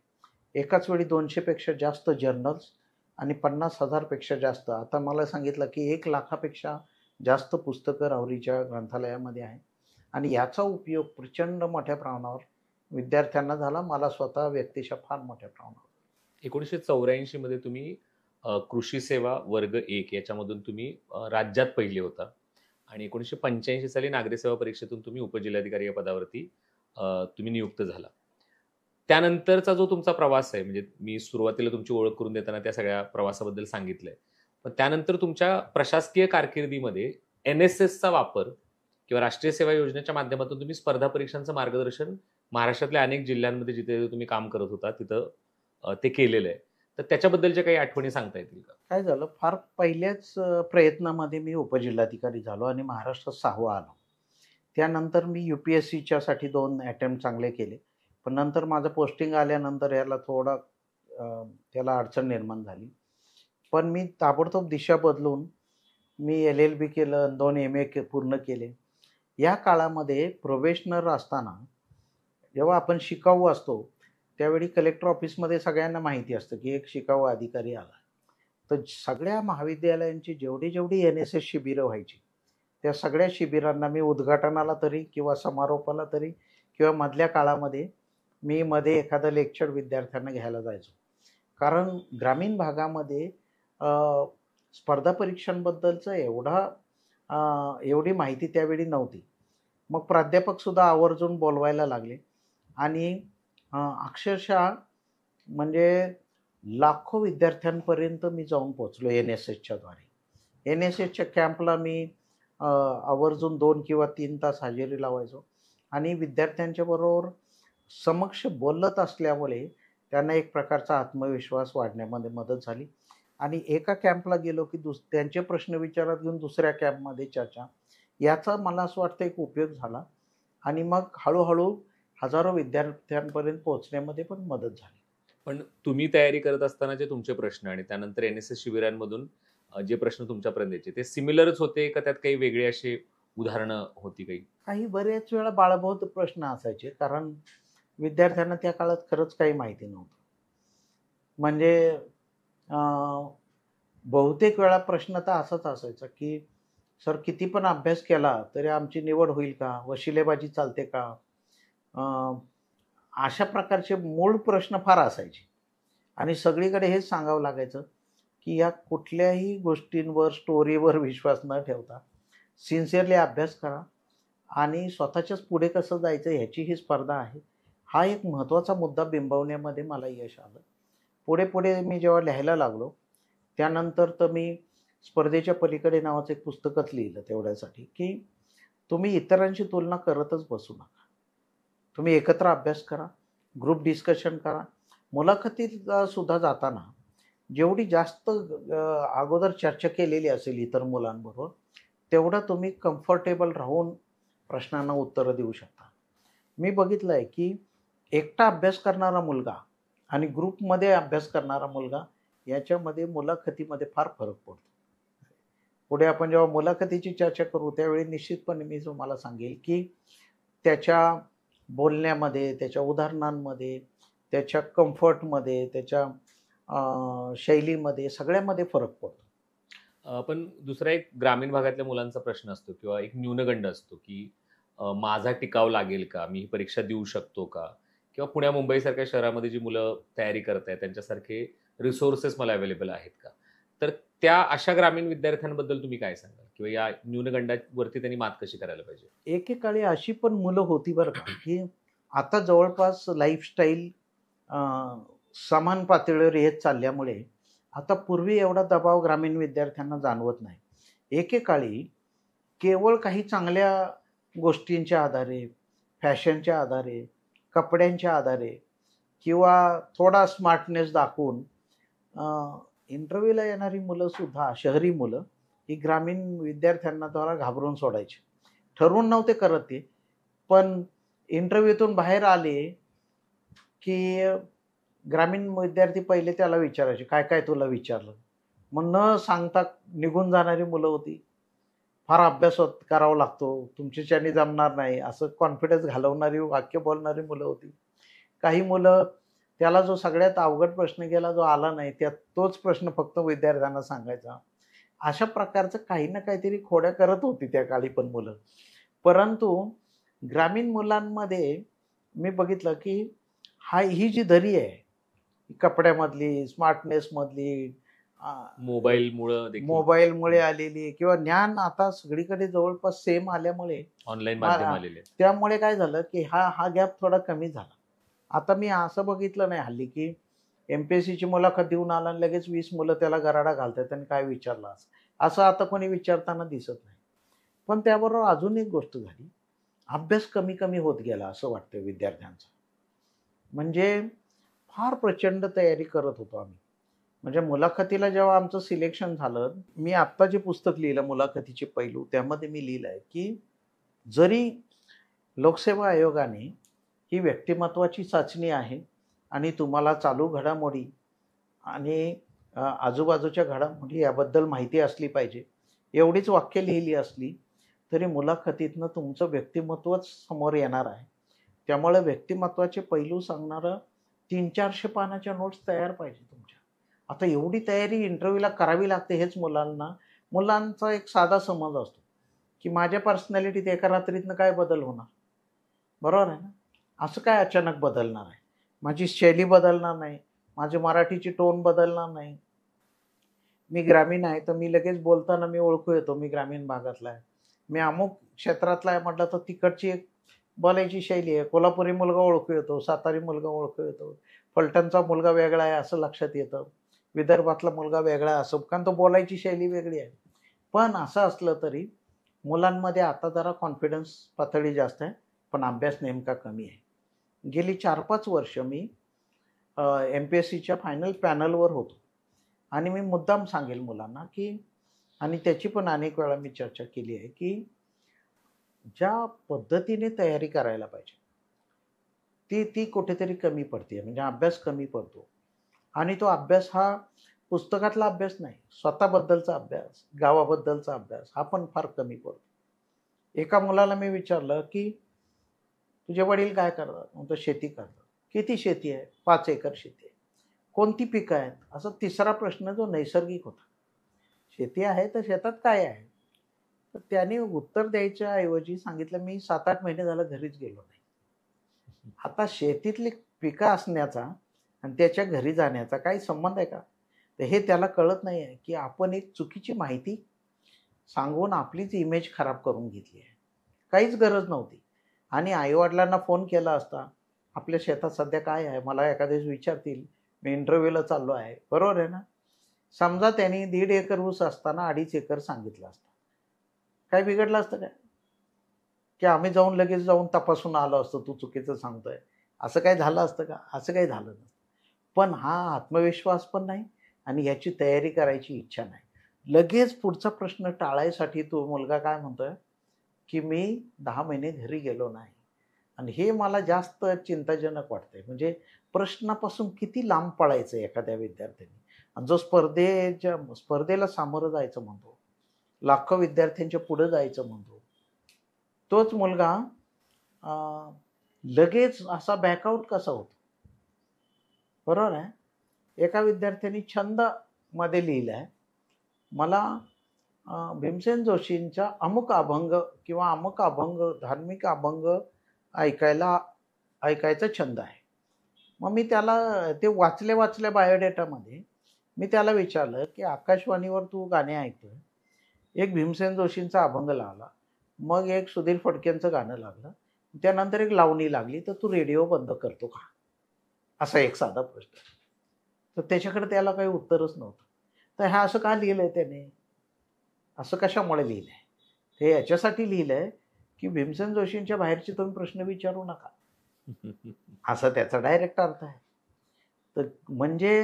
एकाच वेळी 200पेक्षा जास्त जर्नल्स आणि 50,000पेक्षा जास्त, आता मला सांगितलं की 1,00,000पेक्षा जास्त पुस्तकं राहुरीच्या ग्रंथालयामध्ये आहे आणि याचा उपयोग प्रचंड मोठ्या प्रमाणावर विद्यार्थ्यांना झाला. मला स्वतः व्यक्तिशः फार मोठ्या प्रमाणावर. 1984 मध्ये तुम्ही कृषी सेवा वर्ग 1 याच्यामधून तुम्ही राज्यात पहिले होता आणि 1985 साली नागरी सेवा परीक्षेतून तुम्ही उपजिल्हाधिकारी या पदावरती तुम्ही नियुक्त झाला. त्यानंतरचा जो तुमचा प्रवास आहे, म्हणजे मी सुरुवातीला तुमची ओळख करून देताना त्या सगळ्या प्रवासाबद्दल सांगितलंय, पण त्यानंतर तुमच्या प्रशासकीय कारकिर्दीमध्ये NSSचा वापर किंवा राष्ट्रीय सेवा योजनेच्या माध्यमातून तुम्ही स्पर्धा परीक्षांचं मार्गदर्शन महाराष्ट्रातल्या अनेक जिल्ह्यांमध्ये जिथे तुम्ही काम करत होता तिथं ते केलेलं आहे. तर त्याच्याबद्दलच्या काही आठवणी सांगता येतील का? काय झालं, फार पहिल्याच प्रयत्नामध्ये मी उपजिल्हाधिकारी झालो आणि महाराष्ट्रात 6वा आलो. त्यानंतर मी UPSCच्या साठी 2 अटेम्प्ट चांगले केले, पण नंतर माझं पोस्टिंग आल्यानंतर याला थोडा त्याला अडचण निर्माण झाली. पण मी ताबडतोब दिशा बदलून मी LLB केलं, 2 MA पूर्ण केले. या काळामध्ये प्रोबेशनर असताना जेव्हा आपण शिकाऊ असतो त्यावेळी कलेक्टर ऑफिसमध्ये सगळ्यांना माहिती असतं की एक शिकाऊ अधिकारी आला. तर सगळ्या महाविद्यालयांची जेवढी NSS शिबिरं व्हायची त्या सगळ्या शिबिरांना मी उद्घाटनाला तरी किंवा समारोपाला तरी किंवा मधल्या काळामध्ये मी मध्ये एखादं लेक्चर विद्यार्थ्यांना घ्यायला जायचो. कारण ग्रामीण भागामध्ये स्पर्धा परीक्षांबद्दलचं एवढी माहिती त्यावेळी नव्हती. मग प्राध्यापक सुद्धा आवर्जून बोलवायला लागले आणि अक्षरशः म्हणजे लाखो विद्यार्थ्यांपर्यंत मी जाऊन पोचलो NSSच्या द्वारे. NSSच्या कॅम्पला मी आवर्जून 2 किंवा 3 तास हजेरी लावायचो आणि विद्यार्थ्यांच्या बरोबर समक्ष बोलत असल्यामुळे त्यांना एक प्रकारचा आत्मविश्वास वाढण्यामध्ये मदत झाली आणि एका कॅम्पला गेलो की त्यांचे प्रश्न विचारात घेऊन दुसऱ्या कॅम्पमध्ये चर्चा, याचा मला असं वाटतं एक उपयोग झाला आणि मग हळूहळू हजारो विद्यार्थ्यांपर्यंत पोहोचण्यामध्ये पण मदत झाली. पण तुम्ही तयारी करत असतानाचे तुमचे प्रश्न आणि त्यानंतर NSS शिबिरांमधून जे प्रश्न तुमच्यापर्यंत यायचे ते सिमिलरच होते का त्यात काही वेगळे असे उदाहरणं होती? काही बऱ्याच वेळा बाळबोध प्रश्न असायचे, कारण विद्यार्थ्यांना त्या काळात खरंच काही माहिती नव्हतं. म्हणजे बहुतेक वेळा प्रश्न तर असाच असायचा की सर किती पण अभ्यास केला तरी आमची निवड होईल का, वशिलेबाजी चालते का, अशा प्रकारचे मूळ प्रश्न फार असायचे आणि सगळीकडे हेच सांगावं लागायचं की या कुठल्याही गोष्टींवर स्टोरीवर विश्वास न ठेवता सिन्सिअरली अभ्यास करा आणि स्वतःच्याच पुढे कसं जायचं ह्याची ही स्पर्धा आहे. हा एक महत्त्वाचा मुद्दा बिंबवण्यामध्ये मला यश आलं. पुढे मी जेव्हा लिहायला लागलो त्यानंतर तर मी स्पर्धेच्या पलीकडे नावाचं एक पुस्तकच लिहिलं तेवढ्यासाठी की तुम्ही इतरांशी तुलना करतच बसू नका. तुम्ही एकत्र अभ्यास करा, ग्रुप डिस्कशन करा. मुलाखतीत सुद्धा जाताना जेवढी जास्त अगोदर चर्चा केलेली असेल इतर मुलांबरोबर तेवढा तुम्ही कम्फर्टेबल राहून प्रश्नांना उत्तरं देऊ शकता. मी बघितलं आहे की एकटा अभ्यास करणारा मुलगा आणि ग्रुपमध्ये अभ्यास करणारा मुलगा याच्यामध्ये मुलाखतीमध्ये फार फरक पडतो. पुढे आपण जेव्हा मुलाखतीची चर्चा करू त्यावेळी निश्चितपणे मी तुम्हाला सांगेल की त्याच्या बोलण्यामध्ये, त्याच्या उदाहरणांमध्ये, त्याच्या कम्फर्टमध्ये, त्याच्या शैलीमध्ये सगळ्यामध्ये फरक पडतो. पण दुसरा एक ग्रामीण भागातल्या मुलांचा प्रश्न असतो किंवा एक न्यूनगंड असतो की माझा टिकाव लागेल का, मी ही परीक्षा देऊ शकतो का, किंवा पुण्या मुंबईसारख्या शहरामध्ये जी मुलं तयारी करत आहेत त्यांच्यासारखे रिसोर्सेस मला अवेलेबल आहेत का. तर त्या अशा ग्रामीण विद्यार्थ्यांबद्दल तुम्ही काय सांगाल किंवा या न्यूनगंडावरती त्यांनी मात कशी करायला पाहिजे? एकेकाळी अशी पण मुलं होती बरं का की आता जवळपास लाईफस्टाईल समान पातळीवर येत चालल्यामुळे आता पूर्वी एवढा दबाव ग्रामीण विद्यार्थ्यांना जाणवत नाही. एकेकाळी केवळ काही चांगल्या गोष्टींच्या आधारे, फॅशनच्या आधारे, कपड्यांच्या आधारे किंवा थोडा स्मार्टनेस दाखवून इंटरव्ह्यूला येणारी मुलंसुद्धा, शहरी मुलं, ही ग्रामीण विद्यार्थ्यांना द्वारा घाबरून सोडायची. ठरवून नव्हते करत ते, पण इंटरव्ह्यूतून बाहेर आले की ग्रामीण विद्यार्थी पहिले त्याला विचारायचे, काय काय तुला विचारलं? मग न सांगता निघून जाणारी मुलं होती. फार अभ्यास करावा लागतो, तुमच्याच्याने जमणार नाही, असं कॉन्फिडन्स घालवणारी वाक्य बोलणारी मुलं होती. काही मुलं त्याला जो सगळ्यात अवघड प्रश्न गेला, जो आला नाही, त्यात तोच प्रश्न फक्त विद्यार्थ्यांना सांगायचा. अशा प्रकारचं काही ना काहीतरी खोड्या करत होती त्या काळी पण मुलं. परंतु ग्रामीण मुलांमध्ये मी बघितलं की ही जी दरी आहे, कपड्यामधली, स्मार्टनेसमधली, मोबाईलमुळे आलेली किंवा ज्ञान आता सगळीकडे जवळपास सेम आल्यामुळे, ऑनलाईन माध्यम आलेले, त्यामुळे काय झालं की हा गॅप थोडा कमी झाला. आता मी असं बघितलं नाही हल्ली की MPSCची मुलाखत देऊन आला आणि लगेच 20 मुलं त्याला गराडा घालतात आणि काय विचारलं असं आता कोणी विचारताना दिसत नाही. पण त्याबरोबर अजून एक गोष्ट झाली, अभ्यास कमी कमी होत गेला असं वाटतं विद्यार्थ्यांचा. म्हणजे फार प्रचंड तयारी करत होतो आम्ही. म्हणजे मुलाखतीला जेव्हा आमचं सिलेक्शन झालं, मी आत्ता जे पुस्तक लिहिलं मुलाखतीचे पैलू, त्यामध्ये मी लिहिलं आहे की जरी लोकसेवा आयोगाने ही व्यक्तिमत्वाची चाचणी आहे आणि तुम्हाला चालू घडामोडी आणि आजूबाजूच्या घडामोडी याबद्दल माहिती असली पाहिजे, एवढीच वाक्य लिहिली असली तरी मुलाखतीतनं तुमचं व्यक्तिमत्वच समोर येणार आहे. त्यामुळे व्यक्तिमत्वाचे पैलू सांगणारं 300-400 पानाच्या नोट्स तयार पाहिजे तुमच्या. आता एवढी तयारी इंटरव्ह्यूला करावी लागते, हेच मुलांचा एक साधा समज असतो की माझ्या पर्सनॅलिटीत एका रात्रीतनं काय बदल होणार, बरोबर आहे ना? असं काय अचानक बदलणार आहे? माझी शैली बदलणार नाही, माझी मराठीची टोन बदलणार नाही. मी ग्रामीण आहे तर मी लगेच बोलताना मी ओळखू येतो मी ग्रामीण भागातला आहे. मी अमुक क्षेत्रातला आहे म्हटलं तर तिकडची एक बोलायची शैली आहे. कोल्हापुरी मुलगा ओळखू येतो, सातारी मुलगा ओळखू येतो, फलटणचा मुलगा वेगळा आहे असं लक्षात येतं, विदर्भातला मुलगा वेगळा आहे असं, कारण तो बोलायची शैली वेगळी आहे. पण असं असलं तरी मुलांमध्ये आता जरा कॉन्फिडन्स पातळी जास्त आहे, पण अभ्यास नेमका कमी आहे. गेली 4-5 वर्ष मी MPSCच्या फायनल पॅनलवर होतो आणि मी मुद्दाम सांगेल मुलांना की, आणि त्याची पण अनेक वेळा मी चर्चा केली आहे की ज्या पद्धतीने तयारी करायला पाहिजे ती कुठेतरी कमी पडते. म्हणजे अभ्यास कमी पडतो आणि तो अभ्यास हा पुस्तकातला अभ्यास नाही, स्वतःबद्दलचा अभ्यास, गावाबद्दलचा अभ्यास हा पण फार कमी पडतो. एका मुलाला मी विचारलं की तुझे वडील काय करतात? म्हणतो शेती करतात. किती शेती आहे? 5 एकर शेती आहे. कोणती पिकं आहेत? असा तिसरा प्रश्न जो नैसर्गिक होता. शेती आहे तर शेतात काय आहे? तर त्याने उत्तर द्यायच्या ऐवजी सांगितलं मी 7-8 महिने झालं घरीच गेलो नाही. आता शेतीतली पिकं असण्याचा आणि त्याच्या घरी जाण्याचा काही संबंध आहे का? तर हे त्याला कळत नाही आहे की आपण एक चुकीची माहिती सांगून आपलीच इमेज खराब करून घेतली आहे. काहीच गरज नव्हती. आणि आईवडिलांना फोन केला असता, आपल्या शेतात सध्या काय आहे, मला एखाद्या दिवशी विचारतील, मी इंटरव्ह्यूला चाललो आहे, बरोबर आहे ना? समजा त्यांनी 1.5 एकर ऊस असताना 2.5 एकर सांगितलं असतं, काय बिघडलं असतं काय? की आम्ही लगेच जाऊन तपासून आलो असतो तू चुकीचं सांगतोय, असं काय झालं असतं का? असं काही झालं नसतं. पण हा आत्मविश्वास पण नाही आणि याची तयारी करायची इच्छा नाही. लगेच पुढचा प्रश्न टाळायसाठी तो मुलगा काय म्हणतोय की मी 10 महिने घरी गेलो नाही. आणि हे मला जास्त चिंताजनक वाटतंय. म्हणजे प्रश्नापासून किती लांब पळायचं एखाद्या विद्यार्थ्यांनी. आणि जो स्पर्धेला सामोरं जायचं म्हणतो, लाखो विद्यार्थ्यांच्या पुढे जायचं म्हणतो, तोच मुलगा लगेच असा बॅकआउट कसा होतो? बरोबर आहे. एका विद्यार्थ्यांनी छंद मध्ये लिहिलाय, मला भीमसेन जोशींचा अमुक अभंग किंवा अमुक अभंग, धार्मिक अभंग ऐकायचा छंद आहे. मग मी त्याला ते वाचल्या बायोडेटामध्ये मी त्याला विचारलं की आकाशवाणीवर तू गाणे ऐकतोय, एक भीमसेन जोशींचा अभंग लागला, मग एक सुधीर फडकेंचं गाणं लागलं, त्यानंतर एक लावणी लागली, तर तू रेडिओ बंद करतो का? असा एक साधा प्रश्न. तर त्याच्याकडे त्याला काही उत्तरच नव्हतं. तर ह्या असं का लिहिलंय त्याने, असं कशामुळे लिहिलंय? हे याच्यासाठी लिहिलंय की भीमसेन जोशींच्या बाहेरचे तुम्ही प्रश्न विचारू नका, असा त्याचा डायरेक्ट अर्थ आहे. तर म्हणजे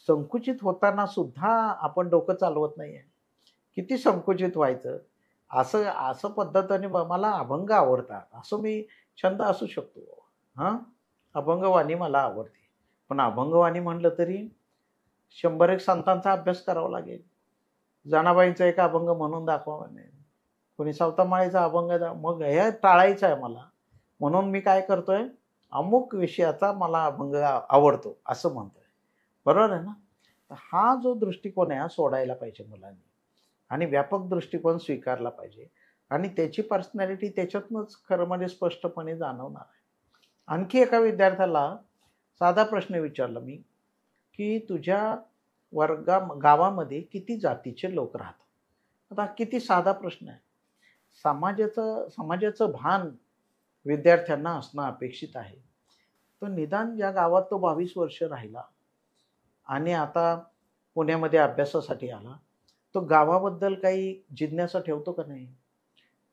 संकुचित होताना सुद्धा आपण डोकं चालवत नाहीये. किती संकुचित व्हायचं, असं असं पद्धतीने मला अभंग आवडतात, असं मी छंद असू शकतो. हां, अभंगवाणी मला आवडते. पण अभंगवाणी म्हटलं तरी 100 एक संतांचा अभ्यास करावा लागेल. जनाबाईंचा एक अभंग म्हणून दाखवावा नाही, कोणी सावतामाळीचा अभंग मग हे टाळायचं आहे मला. म्हणून मी काय करतोय, अमुक विषयाचा मला अभंग आवडतो असं म्हणतोय. बरोबर आहे ना? तर हा जो दृष्टिकोन आहे हा सोडायला पाहिजे मुलांनी आणि व्यापक दृष्टिकोन स्वीकारला पाहिजे आणि त्याची पर्सनॅलिटी त्याच्यातनंच खरं म्हणजे स्पष्टपणे जाणवणार आहे. आणखी एका विद्यार्थ्याला साधा प्रश्न विचारला मी, की तुझ्या गावामध्ये किती जातीचे लोक राहतात? आता किती साधा प्रश्न आहे. समाजाचं भान विद्यार्थ्यांना असणं अपेक्षित आहे. तो निदान ज्या गावात तो 22 वर्ष राहिला आणि आता पुण्यामध्ये अभ्यासासाठी आला, तो गावाबद्दल काही जिज्ञासा ठेवतो का नाही?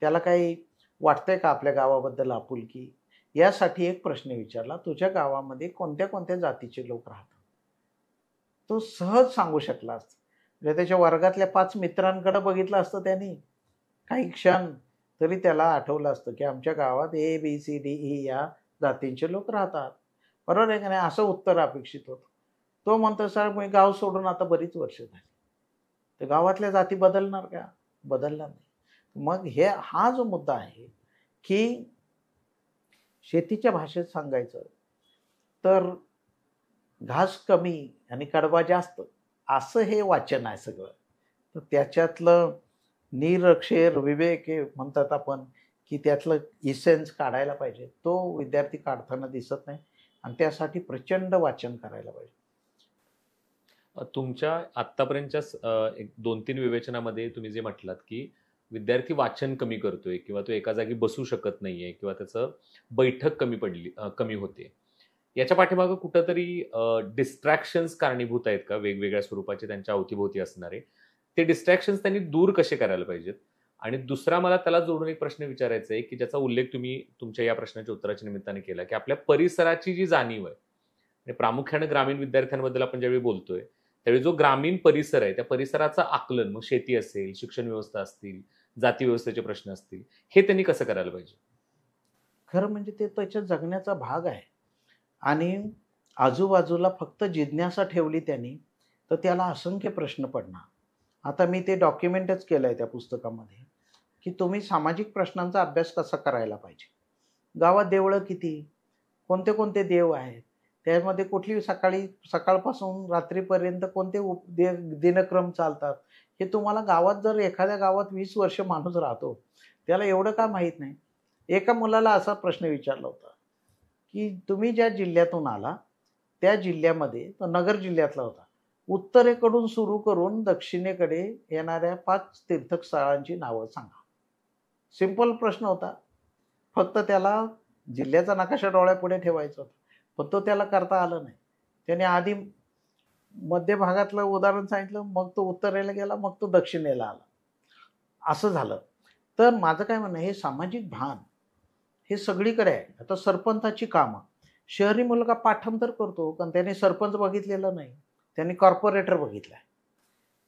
त्याला काही वाटतंय का आपल्या गावाबद्दल आपुलकी? यासाठी एक प्रश्न विचारला, तुझ्या गावामध्ये कोणत्या कोणत्या जातीचे लोक राहतात? तो सहज सांगू शकला असता. म्हणजे त्याच्या वर्गातल्या 5 मित्रांकडे बघितलं असतं त्यांनी काही क्षण, तरी त्याला आठवलं असतं की आमच्या गावात ABCDE या जातींचे लोक राहतात. बरोबर आहे का नाही? असं उत्तर अपेक्षित होतं. तो म्हणतो, सर मी गाव सोडून आता बरीच वर्ष झाली. तर गावातल्या जाती बदलणार का? बदलणार नाही. मग हा जो मुद्दा आहे की शेतीच्या भाषेत सांगायचं तर घास कमी आणि कडबा जास्त, असं हे वाचन आहे सगळं. तर त्याच्यातलं निरक्षर विवेक हे म्हणतात आपण, की त्यातलं इसेन्स काढायला पाहिजे. तो विद्यार्थी काढताना दिसत नाही आणि त्यासाठी प्रचंड वाचन करायला पाहिजे. तुमच्या आत्तापर्यंतच्या एक 2-3 विवेचनामध्ये तुम्ही जे म्हटलात की विद्यार्थी वाचन कमी करतोय किंवा तो एका जागी बसू शकत नाहीये किंवा त्याचं बैठक कमी होते, याच्या पाठीमागे कुठंतरी डिस्ट्रॅक्शन्स कारणीभूत आहेत का? वेगवेगळ्या स्वरूपाचे त्यांच्या अवतीभोवती असणारे ते डिस्ट्रॅक्शन्स त्यांनी दूर कसे करायला पाहिजेत? आणि दुसरा मला त्याला जोडून एक प्रश्न विचारायचा आहे की ज्याचा उल्लेख तुम्ही तुमच्या या प्रश्नाच्या उत्तराच्या निमित्ताने केला, की आपल्या परिसराची जी जाणीव आहे आणि प्रामुख्याने ग्रामीण विद्यार्थ्यांबद्दल आपण ज्यावेळी बोलतोय त्यावेळी जो ग्रामीण परिसर आहे त्या परिसराचं आकलन, मग शेती असेल, शिक्षण व्यवस्था असतील, जाती व्यवस्थेचे प्रश्न असतील, हे त्यांनी कसं करायला पाहिजे? खरं म्हणजे ते त्याच्या जगण्याचा भाग आहे आणि आजूबाजूला फक्त जिज्ञासा ठेवली त्यांनी तर त्याला असंख्य प्रश्न पडणार. आता मी ते डॉक्युमेंटच केलंय त्या पुस्तकामध्ये की तुम्ही सामाजिक प्रश्नांचा अभ्यास कसा करायला पाहिजे. गावात देवळं किती, कोणते कोणते देव आहेत, त्यामध्ये कुठली सकाळपासून रात्रीपर्यंत कोणते दिनक्रम चालतात, हे तुम्हाला गावात जर एखाद्या गावात 20 वर्ष माणूस राहतो त्याला एवढं का माहीत नाही. एका मुलाला असा प्रश्न विचारला होता की तुम्ही ज्या जिल्ह्यातून आला त्या जिल्ह्यामध्ये, तो नगर जिल्ह्यातला होता, उत्तरेकडून सुरू करून दक्षिणेकडे येणाऱ्या 5 तीर्थस्थळांची नावं सांगा. सिंपल प्रश्न होता, फक्त त्याला जिल्ह्याचा नकाशा डोळ्यापुढे ठेवायचा होता, पण तो त्याला करता आलं नाही. त्याने आधी मध्य भागातलं उदाहरण सांगितलं, मग तो उत्तरेला गेला, मग तो दक्षिणेला आला, असं झालं. तर माझं काय म्हणणं, हे सामाजिक भान हे सगळीकडे आहे. आता सरपंचाची कामं, शहरी मुलगा पाठांतर करतो कारण त्याने सरपंच बघितलेला नाही, त्यांनी कॉर्पोरेटर बघितलाय,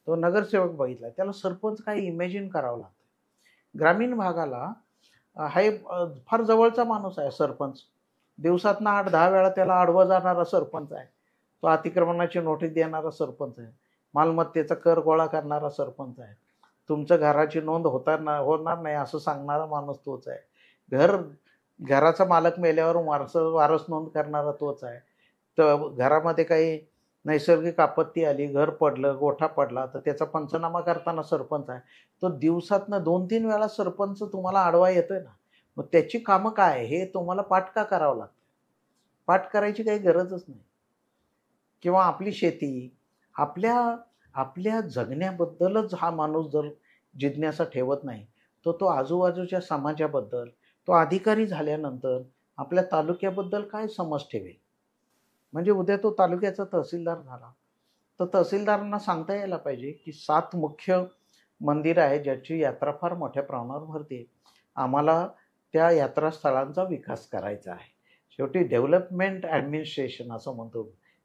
तो नगरसेवक बघितलाय, त्याला सरपंच काही इमॅजिन करावं लागतं. ग्रामीण भागाला फार जवळचा माणूस आहे सरपंच, दिवसातनं 8-10 वेळा त्याला आडवं जाणारा सरपंच आहे, तो अतिक्रमणाची नोटीस देणारा सरपंच आहे, मालमत्तेचा कर गोळा करणारा सरपंच आहे, तुमच्या घराची नोंद होणार नाही असं सांगणारा माणूस तोच आहे, घराचा मालक मेल्यावर वारस नोंद करणारा तोच आहे. तर घरामध्ये काही नैसर्गिक आपत्ती आली, घर पडलं, गोठा पडला, तर त्याचा पंचनामा करताना सरपंच आहे. तो दिवसातनं 2-3 वेळा सरपंच तुम्हाला आडवा येतोय ना, मग त्याची कामं काय हे तुम्हाला पाठ का करावं लागतं? पाठ करायची काही गरजच नाही. किंवा आपली शेती, आपल्या जगण्याबद्दलच हा माणूस जर जिज्ञासा ठेवत नाही, तर तो आजूबाजूच्या समाजाबद्दल, तो अधिकारी झाल्यानंतर आपल्या तालुक्याबद्दल काय समज ठेवेल? म्हणजे उद्या तो तालुक्याचा तहसीलदार झाला तर तहसीलदारांना सांगता यायला पाहिजे की 7 मुख्य मंदिर आहे ज्याची यात्रा फार मोठ्या प्रमाणावर भरते, आम्हाला त्या यात्रास्थळांचा विकास करायचा आहे. शेवटी डेव्हलपमेंट ॲडमिनिस्ट्रेशन असं म्हणतो,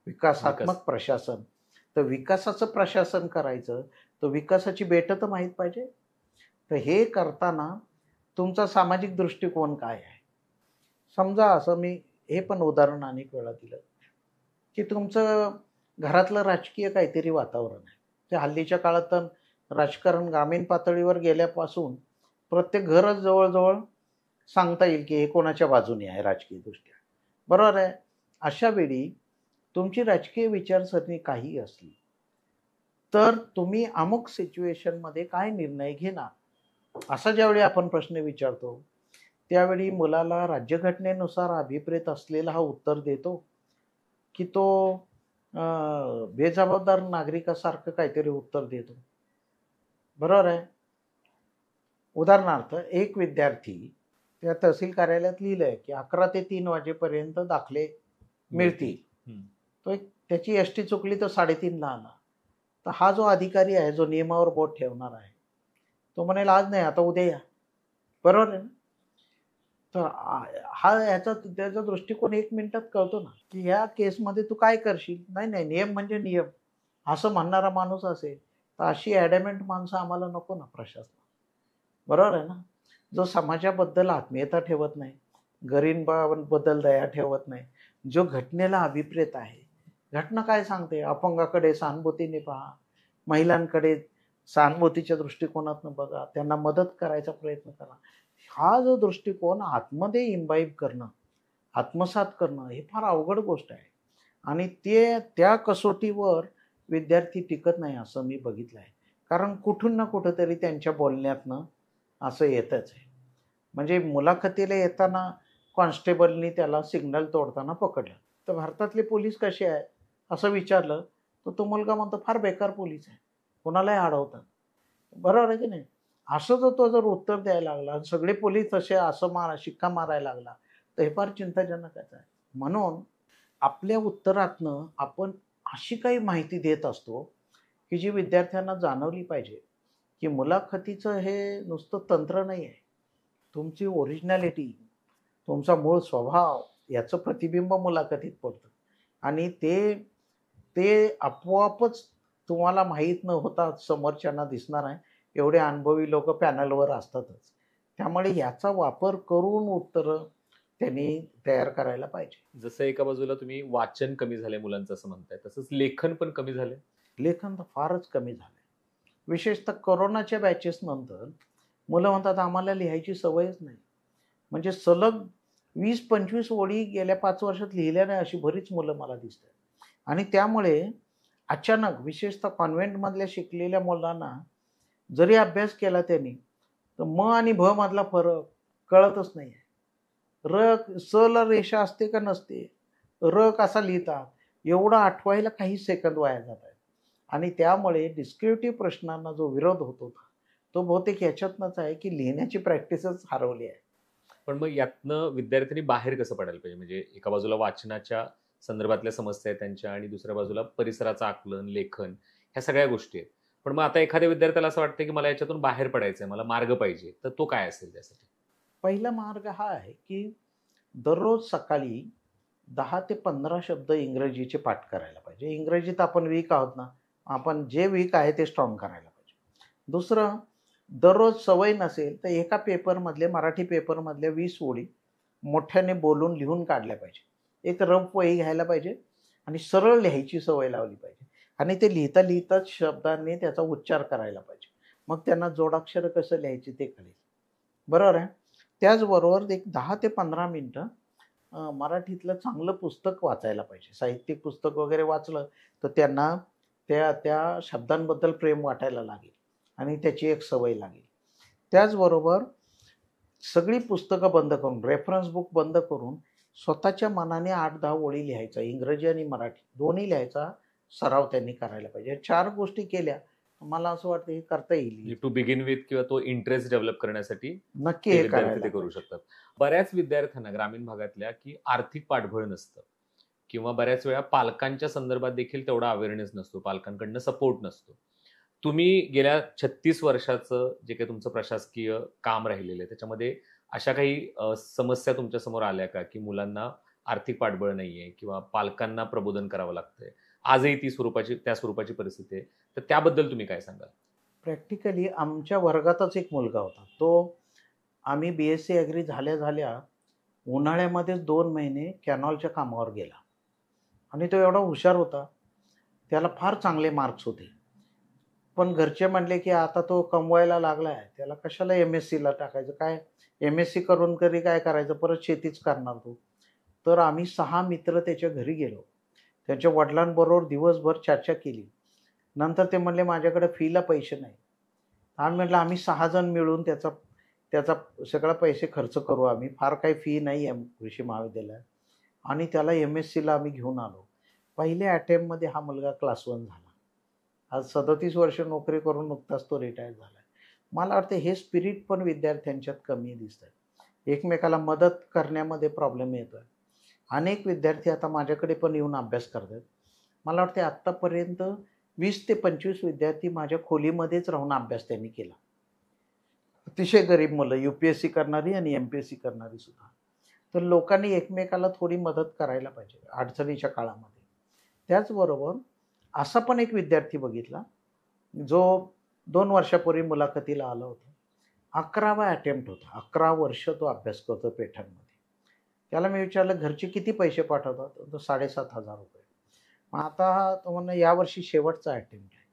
विकासात्मक प्रशासन. तर विकासाचं प्रशासन करायचं, तर विकासाची बेटं तर माहीत पाहिजे. तर हे करताना तुमचा सामाजिक दृष्टिकोन काय आहे? समजा असं मी हे पण उदाहरण अनेक वेळा दिलं की तुमचं घरातलं राजकीय काहीतरी वातावरण आहे. ते हल्लीच्या काळात तर राजकारण ग्रामीण पातळीवर गेल्यापासून प्रत्येक घरच जवळजवळ सांगता येईल की हे कोणाच्या बाजूने आहे राजकीय दृष्ट्या, बरोबर आहे. अशा वेळी तुमची राजकीय विचारसरणी काही असली तर तुम्ही अमुक सिच्युएशनमध्ये काय निर्णय घेणार, असा ज्यावेळी आपण प्रश्न विचारतो त्यावेळी मुलाला राज्यघटनेनुसार अभिप्रेत असलेला हा उत्तर देतो की तो बेजबाबदार नागरिकासारखं काहीतरी उत्तर देतो, बरोबर आहे. उदाहरणार्थ एक विद्यार्थी त्या तहसील कार्यालयात लिहिलंय की 11 ते 3 वाजेपर्यंत दाखले मिळतील. तो त्याची एसटी चुकली तर 3:30ला आला, तर हा जो अधिकारी आहे जो नियमावर बोट ठेवणार आहे तो म्हणेल आज नाही आता उद्या या, बरोबर आहे ना. तर हा याचा त्याचा दृष्टिकोन 1 मिनिटात कळतो ना की ह्या केसमध्ये तू काय करशील. नाही नाही, नियम म्हणजे नियम असं म्हणणारा माणूस असेल तर अशी ॲडॅमेंट माणसं आम्हाला नको ना प्रशासनात, बरोबर आहे ना. जो समाजाबद्दल आत्मीयता ठेवत नाही, गरिबांबद्दल दया ठेवत नाही, जो घटनेला अभिप्रेत आहे. घटना काय सांगते, अपंगाकडे सहानुभूतीने पहा, महिलांकडे सहानुभूतीच्या दृष्टिकोनातून बघा, त्यांना मदत करायचा प्रयत्न करा. हा जो दृष्टिकोन आतमध्ये इम्बाईब करणं, आत्मसात करणं हे फार अवघड गोष्ट आहे. आणि त्या कसोटीवर विद्यार्थी टिकत नाही असं मी बघितलं आहे. कारण कुठून ना कुठंतरी त्यांच्या बोलण्यातनं असं येतच आहे. म्हणजे मुलाखतीला येताना कॉन्स्टेबलनी त्याला सिग्नल तोडताना पकडलं, तर भारतातले पोलीस कसे आहेत असं विचारलं तर तो मुलगा म्हणतो फार बेकार पोलीस आहे, कोणालाही अडवतात, बरोबर आहे की नाही. असं तो जर उत्तर द्यायला लागला, सगळे पोलीस तसे असं शिक्का मारायला लागला, तर हे फार चिंताजनकच आहे. म्हणून आपल्या उत्तरातनं आपण अशी काही माहिती देत असतो की जी विद्यार्थ्यांना जाणवली पाहिजे की मुलाखतीचं हे नुसतं तंत्र नाही आहे, तुमची ओरिजिनॅलिटी, तुमचा मूळ स्वभाव याचं प्रतिबिंब मुलाखतीत पडतं. आणि ते आपोआपच तुम्हाला माहीत न होता समोरच्यांना दिसणार आहे. एवढे अनुभवी लोक पॅनलवर असतातच. त्यामुळे याचा वापर करून उत्तरं त्यांनी तयार करायला पाहिजे. जसं एका बाजूला तुम्ही वाचन कमी झालंय मुलांचं असं म्हणताय, तसंच लेखन पण कमी झालंय. लेखन तर फारच कमी झालंय. विशेषतः कोरोनाच्या बॅचेस नंतर मुलं म्हणतात आम्हाला लिहायची सवयच नाही. म्हणजे सलग 20-25 ओळी गेल्या 5 वर्षात लिहिल्या नाही अशी बरीच मुलं मला दिसतात. आणि त्यामुळे अचानक विशेषतः कॉन्व्हेंटमधल्या शिकलेल्या मुलांना जरी अभ्यास केला त्यांनी तर म आणि भ मधला फरक कळतच नाही आहे. स ला रेषा असते का नसते, र कसा लिहितात एवढं आठवायला काही सेकंद वाया जात आहेत. आणि त्यामुळे डिस्क्रिप्टिव्ह प्रश्नांना जो विरोध होत होता तो बहुतेक याच्यातनंच आहे की लिहिण्याची प्रॅक्टिसच हरवली आहे. पण मग यातनं विद्यार्थ्यांनी बाहेर कसं पडायला पाहिजे? म्हणजे एका बाजूला वाचनाच्या संदर्भातल्या समस्या आहेत त्यांच्या आणि दुसऱ्या बाजूला परिसराचं आकलन, लेखन, ह्या सगळ्या गोष्टी आहेत. पण मग आता एखाद्या विद्यार्थ्याला असं वाटतं की मला याच्यातून बाहेर पडायचंय, मला मार्ग पाहिजे, तर तो काय असेल त्यासाठी? पहिला मार्ग हा आहे की दररोज सकाळी 10 ते 15 शब्द इंग्रजीचे पाठ करायला पाहिजे. इंग्रजीत आपण वीक आहोत ना, आपण जे वीक आहे ते स्ट्रॉंग करायला पाहिजे. दुसरं, दररोज सवय नसेल तर एका पेपरमधले मराठी पेपरमधल्या 20 ओळी मोठ्याने बोलून लिहून काढल्या पाहिजे. एक रफ वही घ्यायला पाहिजे आणि सरळ लिहायची सवय लावली पाहिजे. आणि ते लिहिता लिहिताच शब्दांनी त्याचा उच्चार करायला पाहिजे. मग त्यांना जोडाक्षर कसं लिहायची ते कळेल, बरोबर आहे. त्याचबरोबर एक 10 ते 15 मिनटं मराठीतलं चांगलं पुस्तक वाचायला पाहिजे. साहित्यिक पुस्तक वगैरे वाचलं तर त्यांना त्या शब्दांबद्दल प्रेम वाटायला लागेल आणि त्याची एक सवय लागेल. त्याचबरोबर सगळी पुस्तकं बंद करून, रेफरन्स बुक बंद करून स्वतःच्या मनाने 8-10 ओळी लिहायचा, इंग्रजी आणि मराठी दोन्ही लिहायचा सराव त्यांनी करायला पाहिजे. 4 गोष्टी केल्या मला असं वाटतं हे करता येईल. टू बिगिन विथ किंवा तो इंटरेस्ट डेव्हलप करण्यासाठी नक्की हे विद्यार्थी ते करू शकतात. बऱ्याच विद्यार्थ्यांना ग्रामीण भागातल्या की आर्थिक पाठबळ नसतं, किंवा बऱ्याच वेळा पालकांच्या संदर्भात देखील तेवढा अवेअरनेस नसतो, पालकांकडनं सपोर्ट नसतो. तुम्ही गेल्या 36 वर्षाचं जे काही तुमचं प्रशासकीय काम राहिलेलं आहे, त्याच्यामध्ये अशा काही समस्या तुमच्या समोर आल्या का, की मुलांना आर्थिक पाठबळ नाहीये किंवा पालकांना प्रबोधन करावं लागतंय? आजही त्या स्वरूपाची परिस्थिती आहे. तर त्याबद्दल तुम्ही काय सांगाल? प्रॅक्टिकली आमच्या वर्गातच एक मुलगा होता. तो आम्ही BSc ॲग्री झाल्या झाल्या उन्हाळ्यामध्येच 2 महिने कॅनॉलच्या कामावर गेला आणि तो एवढा हुशार होता. त्याला फार चांगले मार्क्स होते. पण घरचे म्हणले, की आता तो कमवायला लागला आहे, त्याला कशाला MScला टाकायचं, काय MSc करून तरी काय करायचं, परत शेतीच करणार तो. तर आम्ही 6 मित्र त्याच्या घरी गेलो. त्याच्या वडिलांबरोबर दिवसभर चर्चा केली. नंतर ते म्हणले, माझ्याकडे फीला पैसे नाही. आम्ही म्हटलं, आम्ही 6 जण मिळून त्याचा त्याचा सगळा पैसे खर्च करू आम्ही, फार काही फी नाही आहे कृषी महाविद्यालयात. आणि त्याला MScला आम्ही घेऊन आलो. पहिल्या अटेम्प्टमध्ये हा मुलगा क्लास 1 झाला. आज 37 वर्ष नोकरी करून नुकताच तो रिटायर झाला. मला वाटतं हे स्पिरिट पण विद्यार्थ्यांच्यात कमी दिसतंय. एकमेकाला मदत करण्यामध्ये प्रॉब्लेम येतोय. अनेक विद्यार्थी आता माझ्याकडे पण येऊन अभ्यास करतात. मला वाटते आत्तापर्यंत 20 ते 25 विद्यार्थी माझ्या खोलीमध्येच राहून अभ्यास त्यांनी केला. अतिशय गरीब मुलं, UPSC करणारी आणि MPSC करणारी सुद्धा. तर लोकांनी एकमेकाला थोडी मदत करायला पाहिजे अडचणीच्या काळामध्ये. त्याचबरोबर असा पण एक विद्यार्थी बघितला, जो 2 वर्षापूर्वी मुलाखतीला आला होता. 11वा अटेम्प्ट होता. 11 वर्ष तो अभ्यास करतो पेठांमध्ये. त्याला मी विचारलं, घरचे किती पैसे पाठवतात? तो ₹7,500. मग आता तो म्हणला, यावर्षी शेवटचा अटेम्प्ट आहे.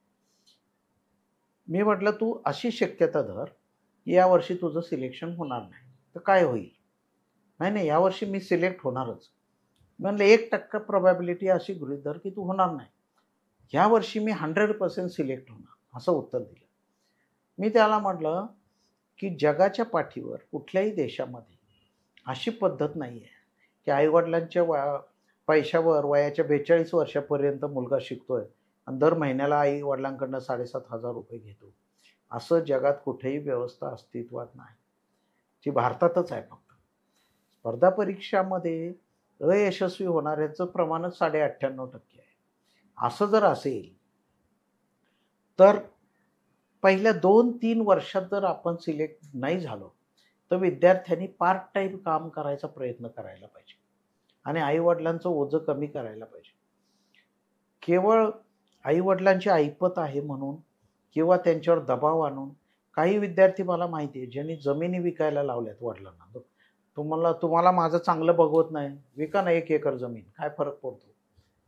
मी म्हटलं, तू अशी शक्यता धर, यावर्षी तुझं सिलेक्शन होणार नाही. तर काय होईल? नाही, यावर्षी मी सिलेक्ट होणारच. म्हणलं 1% प्रोबॅबिलिटी अशी गृहीत धर की तू होणार नाही. यावर्षी मी 100% सिलेक्ट होणार, असं उत्तर दिलं. मी त्याला म्हटलं, की जगाच्या पाठीवर कुठल्याही देशामध्ये अशी पद्धत नाही आहे की आईवडिलांच्या पैशावर वयाच्या 42 वर्षापर्यंत मुलगा शिकतोय आणि दर महिन्याला आईवडिलांकडनं ₹7,500 घेतो. असं जगात कुठेही व्यवस्था अस्तित्वात नाही. जी भारतातच आहे फक्त. स्पर्धा परीक्षामध्ये अयशस्वी होणाऱ्याचं प्रमाणच 98.5% आहे. असं जर असेल तर पहिल्या 2-3 वर्षात जर आपण सिलेक्ट नाही झालो तर विद्यार्थ्यांनी पार्ट टाईम काम करायचा प्रयत्न करायला पाहिजे आणि आईवडिलांचं ओझं कमी करायला पाहिजे. केवळ आईवडिलांची ऐपत आहे म्हणून किंवा त्यांच्यावर दबाव आणून काही विद्यार्थी मला माहिती आहे ज्यांनी जमिनी विकायला लावल्यात वडिलांना. तुम्हाला माझं चांगलं बघवत नाही, विका ना 1 एकर जमीन, काय फरक पडतो,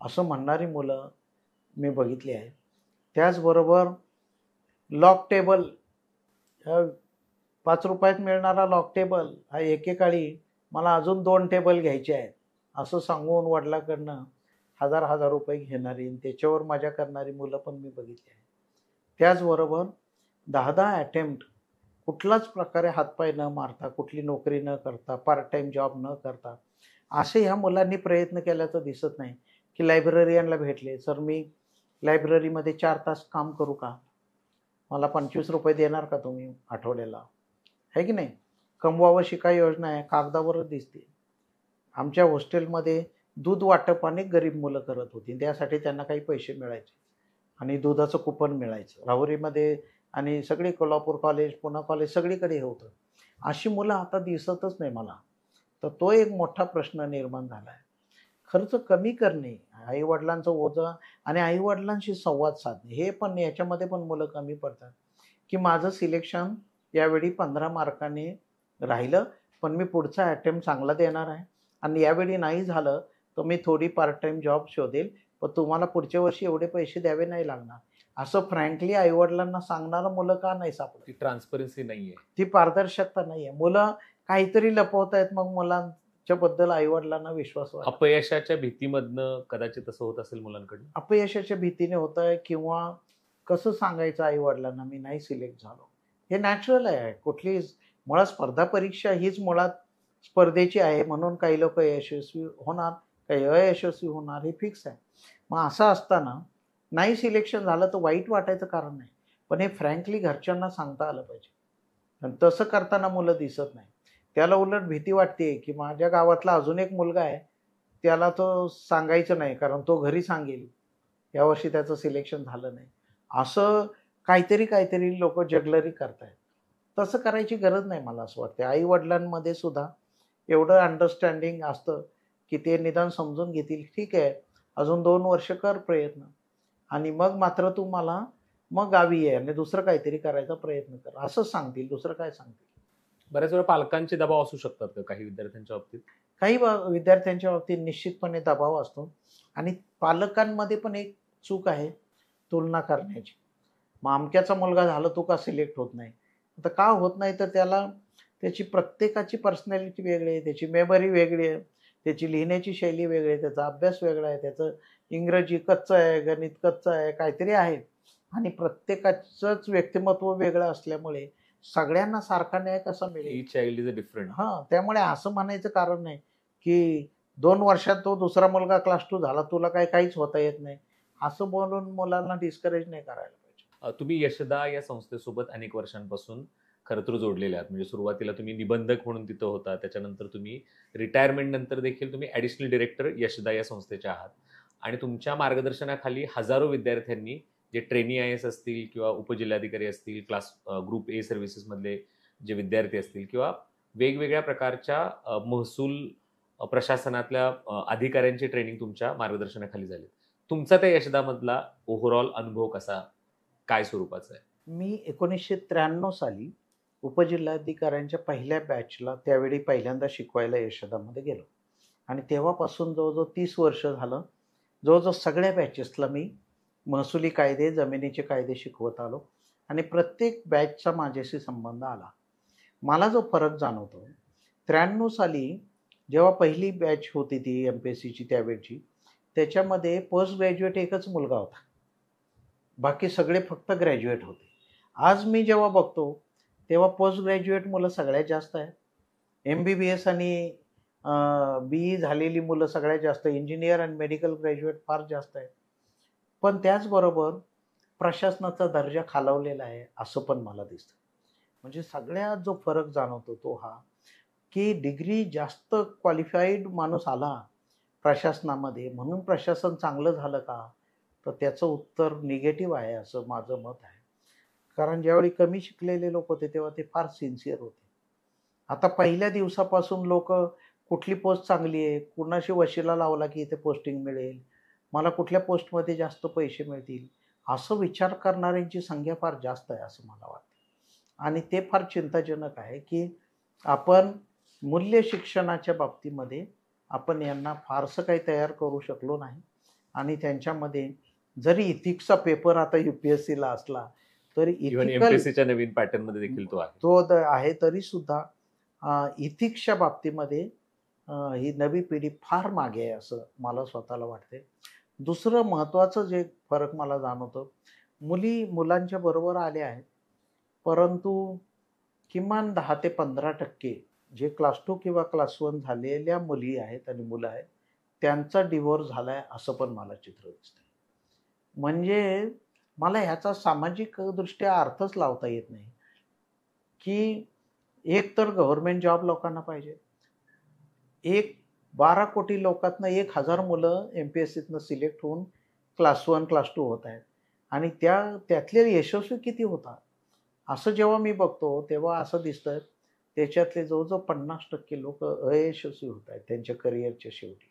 असं म्हणणारी मुलं मी बघितली आहे. त्याचबरोबर लॉक टेबल, 5 रुपयात मिळणारा लॉक टेबल हा एकेकाळी मला अजून 2 टेबल घ्यायचे आहेत असं सांगून वडिलांकडनं हजार रुपये घेणारी त्याच्यावर मजा करणारी मुलं पण मी बघितली आहे. त्याचबरोबर 10 अटेम्प्ट कुठलाच प्रकारे हातपाय न मारता, कुठली नोकरी न करता, पार्ट टाईम जॉब न करता असे ह्या मुलांनी प्रयत्न केल्याचं दिसत नाही. की लायब्ररियनला भेटले, सर मी लायब्ररीमध्ये 4 तास काम करू का, मला ₹25 देणार का तुम्ही आठवड्याला, आहे की नाही. कमवावं शिका योजना आहे, कागदावरच दिसते. आमच्या हॉस्टेलमध्ये दूध वाटप अनेक गरीब मुलं करत होती, त्यासाठी त्यांना काही पैसे मिळायचे आणि दुधाचं कुपन मिळायचं. राहुरीमध्ये आणि सगळी कोल्हापूर कॉलेज, पुणा कॉलेज सगळीकडे हे होतं. अशी मुलं आता दिसतच नाही मला. तर तो एक मोठा प्रश्न निर्माण झाला आहे. खर्च कमी करणे, आईवडिलांचं ओझं आणि आईवडिलांशी संवाद साधणे, हे पण याच्यामध्ये पण मुलं कमी पडतात. की माझं सिलेक्शन यावेळी 15 मार्काने राहिलं, पण मी पुढचा अटेम्प्ट चांगला देणार आहे आणि यावेळी नाही झालं तर मी थोडी पार्ट टाईम जॉब शोधेल, पण तुम्हाला पुढच्या वर्षी एवढे पैसे द्यावे नाही लागणार, असं फ्रँकली आईवडिलांना सांगणारं मुलं का नाही सापडत. ती ट्रान्सपरन्सी नाहीये, ती पारदर्शकता नाहीये. मुलं काहीतरी लपवतायत, मग मुलांच्या बद्दल आईवडिलांना विश्वास वाटतो. अपयशाच्या भीतीमधनं कदाचित असं होत असेल मुलांकडून. अपयशाच्या भीतीने होत आहे किंवा कसं सांगायचं आईवडिलांना मी नाही सिलेक्ट झालो, हे नॅचरल आहे. कुठली मुळात स्पर्धा परीक्षा हीच मुळात स्पर्धेची आहे, म्हणून काही लोक यशस्वी होणार, काही अयशस्वी होणार, हे फिक्स आहे. मग असं असताना नाही सिलेक्शन झालं तर वाईट वाटायचं कारण नाही, पण हे फ्रँकली घरच्यांना सांगता आलं पाहिजे. आणि तसं करताना मुलं दिसत नाही. त्याला उलट भीती वाटते की माझ्या गावातला अजून एक मुलगा आहे, त्याला तर सांगायचं नाही, कारण तो घरी सांगेल यावर्षी त्याचं सिलेक्शन झालं नाही. असं काहीतरी लोक जगलरी करतायत. तसं करायची गरज नाही मला असं वाटतं. आई वडिलांमध्ये सुद्धा एवढं अंडरस्टँडिंग असतं की ते निदान समजून घेतील, ठीक आहे अजून 2 वर्ष कर प्रयत्न, आणि मग मात्र तू मला मग गावी ये आणि दुसरं काहीतरी करायचा प्रयत्न कर, असं सांगतील. दुसरं काय सांगतील? बऱ्याच वेळा पालकांचे दबाव असू शकतात का काही विद्यार्थ्यांच्या बाबतीत? काही विद्यार्थ्यांच्या बाबतीत निश्चितपणे दबाव असतो, आणि पालकांमध्ये पण एक चूक आहे तुलना करण्याची. मग अमक्याचा मुलगा झाला, तू का सिलेक्ट होत नाही? आता का होत नाही, तर त्याला त्याची प्रत्येकाची पर्सनॅलिटी वेगळी आहे, त्याची मेमरी वेगळी आहे, त्याची लिहिण्याची शैली वेगळी आहे, त्याचा अभ्यास वेगळा आहे, त्याचं इंग्रजी कच्चं आहे, गणित कच्चं आहे, काहीतरी आहे, आणि प्रत्येकाचंच व्यक्तिमत्व वेगळं असल्यामुळे सगळ्यांना सारखा न्याय कसा मिळेल? Each child is a different. त्यामुळे असं म्हणायचं कारण नाही की 2 वर्षात तो दुसरा मुलगा क्लास 2 झाला, तुला काहीच होता येत नाही, असं बोलून मुलांना डिस्करेज नाही करायला पाहिजे. तुम्ही यशदा या संस्थेसोबत अनेक वर्षांपासून खरं तर जोडलेले आहात. म्हणजे सुरुवातीला तुम्ही निबंधक म्हणून तिथं होता, त्याच्यानंतर तुम्ही रिटायरमेंट नंतर देखील तुम्ही ॲडिशनल डिरेक्टर यशदा या संस्थेचे आहात, आणि तुमच्या मार्गदर्शनाखाली हजारो विद्यार्थ्यांनी, जे ट्रेनी IAS असतील किंवा उपजिल्हाधिकारी असतील, क्लास ग्रुप ए सर्व्हिसेसमधले जे विद्यार्थी असतील, किंवा वेगवेगळ्या प्रकारच्या महसूल प्रशासनातल्या अधिकाऱ्यांची ट्रेनिंग तुमच्या मार्गदर्शनाखाली झाली. तुमचा त्या यशदामधला ओव्हरऑल अनुभव कसा, काय स्वरूपाचा आहे? मी 1993 साली उपजिल्हाधिकाऱ्यांच्या पहिल्या बॅचला त्यावेळी पहिल्यांदा शिकवायला यशदामध्ये गेलो, आणि तेव्हापासून जवळजवळ 30 वर्ष झालं जवळजवळ सगळ्या बॅचेसला मी महसुली कायदे, जमिनीचे कायदे शिकवत आलो, आणि प्रत्येक बॅचचा माझ्याशी संबंध आला. मला जो फरक जाणवतो, 93 साली जेव्हा पहिली बॅच होती ती MPSCची त्यावेळची, त्याच्यामध्ये पोस्ट ग्रॅज्युएट एकच मुलगा होता, बाकी सगळे फक्त ग्रॅज्युएट होते. आज मी जेव्हा बघतो तेव्हा पोस्ट ग्रॅज्युएट मुलं सगळ्यात जास्त आहेत, MBBS आणि BE झालेली मुलं सगळ्यात जास्त, इंजिनियर आणि मेडिकल ग्रॅज्युएट फार जास्त आहेत. पण त्याचबरोबर प्रशासनाचा दर्जा खालावलेला आहे असं पण मला दिसतं. म्हणजे सगळ्यात जो फरक जाणवतो तो हा, की डिग्री जास्त क्वालिफाईड माणूस आला प्रशासनामध्ये म्हणून प्रशासन चांगलं झालं का, तर त्याचं उत्तर निगेटिव्ह आहे असं माझं मत आहे. कारण ज्यावेळी कमी शिकलेले लोक होते तेव्हा ते फार सिन्सिअर होते. आता पहिल्या दिवसापासून लोक कुठली पोस्ट चांगली आहे, कुणाशी वशिला लावला की इथे पोस्टिंग मिळेल, मला कुठल्या पोस्टमध्ये जास्त पैसे मिळतील, असं विचार करणाऱ्यांची संख्या फार जास्त आहे असं मला वाटतं. आणि ते फार चिंताजनक आहे की आपण मूल्य शिक्षणाच्या बाबतीमध्ये आपण यांना फारसं काही तयार करू शकलो नाही, आणि त्यांच्यामध्ये जरी इथिक्सचा पेपर आता UPSCला असला तरी इव्हन MPSCच्या नवीन पॅटर्नमध्ये देखील तो आहे, तरी सुद्धा इथिक्सच्या बाबतीमध्ये ही नवी पिढी फार मागे आहे असं मला स्वतःला वाटते. दुसरं महत्त्वाचं जे फरक मला जाणवतं, मुलांच्या बरोबर आले आहेत, परंतु किमान 10 ते 15% जे क्लास 2 किंवा क्लास 1 झालेल्या मुली आहेत आणि मुलं आहेत त्यांचा डिव्होर्स झाला आहे असं पण मला चित्र दिसतंय. म्हणजे मला ह्याचा सामाजिक दृष्ट्या अर्थच लावता येत नाही की एक तर गव्हर्नमेंट जॉब लोकांना पाहिजे, 12 कोटी लोकांतनं 1000 मुलं MPSCतनं सिलेक्ट होऊन क्लास 1 क्लास 2 होत आहेत, आणि त्यातले यशस्वी किती होतात असं जेव्हा मी बघतो तेव्हा असं दिसतं त्याच्यातले जवळजवळ 50% लोक अयशस्वी होत आहेत त्यांच्या करिअरच्या शेवटी.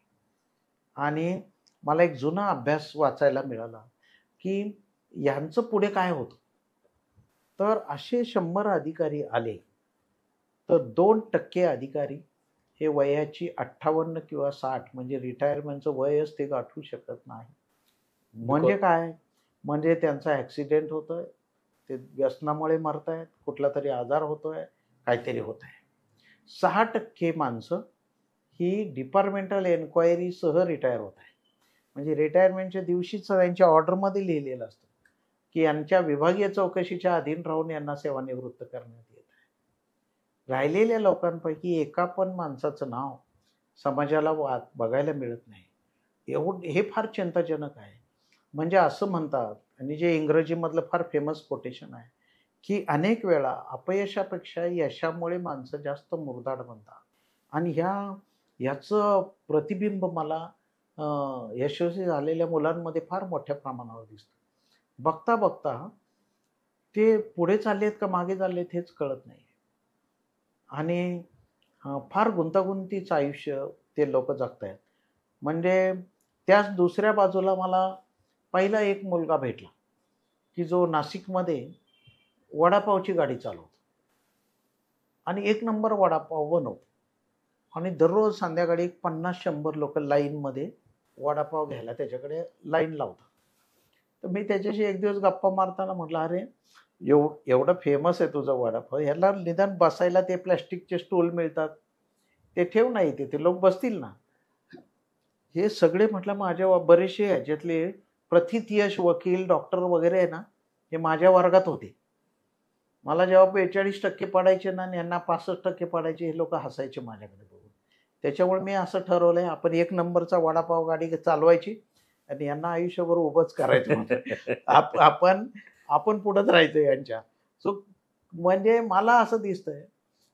आणि मला एक जुना अभ्यास वाचायला मिळाला की यांचं पुढे काय होतं, तर असे 100 अधिकारी आले तर 2% अधिकारी हे वयाची 58 किंवा 60 म्हणजे रिटायरमेंटचं वयच ते गाठू शकत नाही. म्हणजे काय, म्हणजे त्यांचा ॲक्सिडेंट होतोय, ते व्यसनामुळे मरतायत, कुठला तरी आजार होतोय, काहीतरी होत आहे. 6% माणसं ही डिपार्टमेंटल एन्क्वायरीसह रिटायर होत आहे. म्हणजे रिटायरमेंटच्या दिवशीच त्यांच्या ऑर्डरमध्ये लिहिलेलं असतं की यांच्या विभागीय चौकशीच्या अधीन राहून यांना सेवानिवृत्त करण्यात येत आहे. राहिलेल्या लोकांपैकी एका पण माणसाचं नाव समाजाला बघायला मिळत नाही. हे फार चिंताजनक आहे. म्हणजे असं म्हणतात, आणि जे इंग्रजीमधलं फार फेमस कोटेशन आहे की अनेक वेळा अपयशापेक्षा यशामुळे माणसं जास्त मुरदाड बनतात, आणि याचं प्रतिबिंब मला यशस्वी झालेल्या मुलांमध्ये फार मोठ्या प्रमाणावर दिसतं. बघता बघता ते पुढे चाललेत का मागे चाललेत हेच कळत नाही. आणि फार गुंतागुंतीचं आयुष्य ते लोक जगतायत. म्हणजे त्याच दुसऱ्या बाजूला मला पहिला एक मुलगा भेटला की जो नाशिकमध्ये वडापावची गाडी चालवतो आणि एक नंबर वडापाव बनवतो. आणि दररोज संध्याकाळी 50-100 लोक लाईनमध्ये वडापाव घ्यायला त्याच्याकडे लाईन लावतात. तर मी त्याच्याशी एक दिवस गप्पा मारताना म्हटलं, अरे एवढं फेमस आहे तुझं वडापाव, ह्याला निदान बसायला ते प्लॅस्टिकचे स्टूल मिळतात, ते ठेव नाही ते लोक बसतील ना. हे सगळे म्हटलं माझ्या बरेचसे ह्याच्यातले प्रथित यश वकील डॉक्टर वगैरे आहे ना, हे माझ्या वर्गात होते. मला जेव्हा 42% पडायचे ना आणि यांना 65% पडायचे, हे लोक हसायचे माझ्याकडे बघून. त्याच्यामुळे मी असं ठरवलंय, आपण एक नंबरचा वडापाव गाडी चालवायची आणि यांना आयुष्यभर उभंच करायचं. आपण पुढंच राहायचं यांच्या. सो म्हणजे मला असं दिसतंय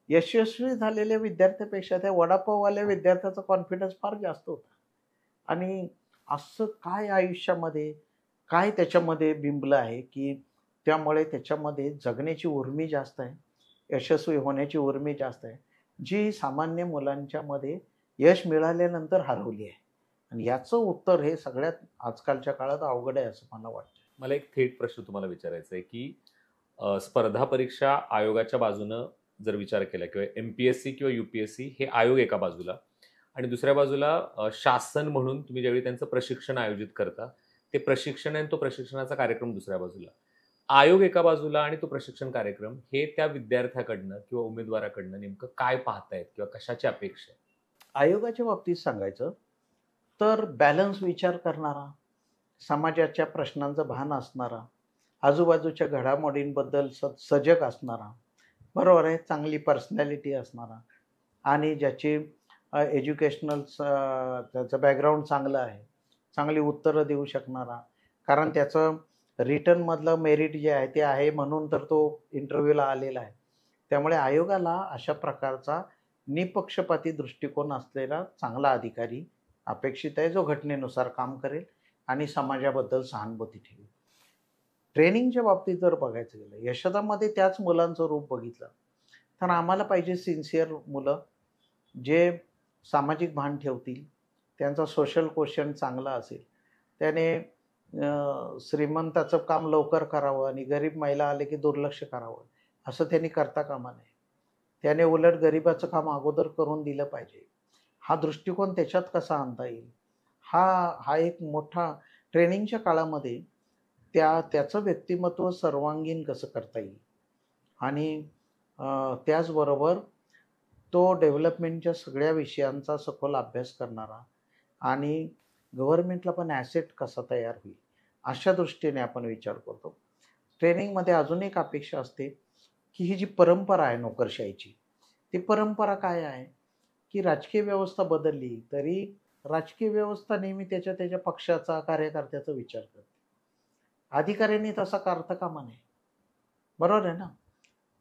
यशस्वी झालेल्या विद्यार्थ्यापेक्षा त्या वडापाववाल्या विद्यार्थ्याचा कॉन्फिडन्स फार जास्त होता. आणि असं काय आयुष्यामध्ये काय त्याच्यामध्ये बिंबलं आहे की त्यामुळे त्याच्यामध्ये जगण्याची उर्मी जास्त आहे, यशस्वी होण्याची उर्मी जास्त आहे, जी सामान्य मुलांच्या मध्ये यश मिळाल्यानंतर हरवली आहे. आणि याचं उत्तर हे सगळ्यात आजकालच्या काळात अवघड आहे असं मला वाटतं. मला एक थेट प्रश्न तुम्हाला विचारायचा आहे की स्पर्धा परीक्षा आयोगाच्या बाजूनं जर विचार केला किंवा MPSC किंवा UPSC हे आयोग एका बाजूला आणि दुसऱ्या बाजूला शासन म्हणून तुम्ही ज्यावेळी त्यांचं प्रशिक्षण आयोजित करता, ते प्रशिक्षण आणि तो प्रशिक्षणाचा कार्यक्रम दुसऱ्या बाजूला, आयोग एका बाजूला आणि तो प्रशिक्षण कार्यक्रम, हे त्या विद्यार्थ्याकडनं किंवा उमेदवाराकडनं नेमकं काय पाहतायत किंवा कशाची अपेक्षा आहे? आयोगाच्या बाबतीत सांगायचं तर बॅलन्स विचार करणारा, समाजाच्या प्रश्नांचं भान असणारा, आजूबाजूच्या घडामोडींबद्दल सजग असणारा, बरोबर आहे, चांगली पर्सनॅलिटी असणारा आणि ज्याची एज्युकेशनल त्याचं बॅकग्राऊंड चांगलं आहे, चांगली उत्तरं देऊ शकणारा, कारण त्याचं रिटर्नमधलं मेरिट जे आहे ते आहे म्हणून तर तो इंटरव्ह्यूला आलेला आहे. त्यामुळे आयोगाला अशा प्रकारचा निपक्षपाती दृष्टिकोन असलेला चांगला अधिकारी अपेक्षित आहे, जो घटनेनुसार काम करेल आणि समाजाबद्दल सहानुभूती ठेवेल. ट्रेनिंगच्या बाबतीत जर बघायचं गेलं, यशदामध्ये त्याच मुलांचं रूप बघितलं तर आम्हाला पाहिजे सिन्सिअर मुलं, जे सामाजिक भान ठेवतील, त्यांचा सोशल क्वोशंट चांगला असेल, त्याने श्रीमंताचं काम लवकर करावं आणि गरीब महिला आले की दुर्लक्ष करावं असं त्यांनी करता कामा नये. त्याने उलट गरिबाचं काम अगोदर करून दिलं पाहिजे. हा दृष्टिकोन त्याच्यात कसा आणता येईल, हा एक मोठा ट्रेनिंगच्या काळामध्ये त्याचं व्यक्तिमत्व सर्वांगीण कसं करता येईल आणि त्याचबरोबर तो डेव्हलपमेंटच्या सगळ्या विषयांचा सखोल अभ्यास करणारा आणि गव्हर्नमेंटला पण ॲसेट कसा तयार होईल अशा दृष्टीने आपण विचार करतो. ट्रेनिंगमध्ये अजून एक अपेक्षा असते की ही जी परंपरा आहे नोकरशाहीची, ती परंपरा काय आहे की राजकीय व्यवस्था बदलली तरी राजकीय व्यवस्था नेहमी त्याच्या पक्षाचा, कार्यकर्त्याचा विचार करते. अधिकाऱ्यांनी तसा करता कामा नये, बरोबर आहे ना.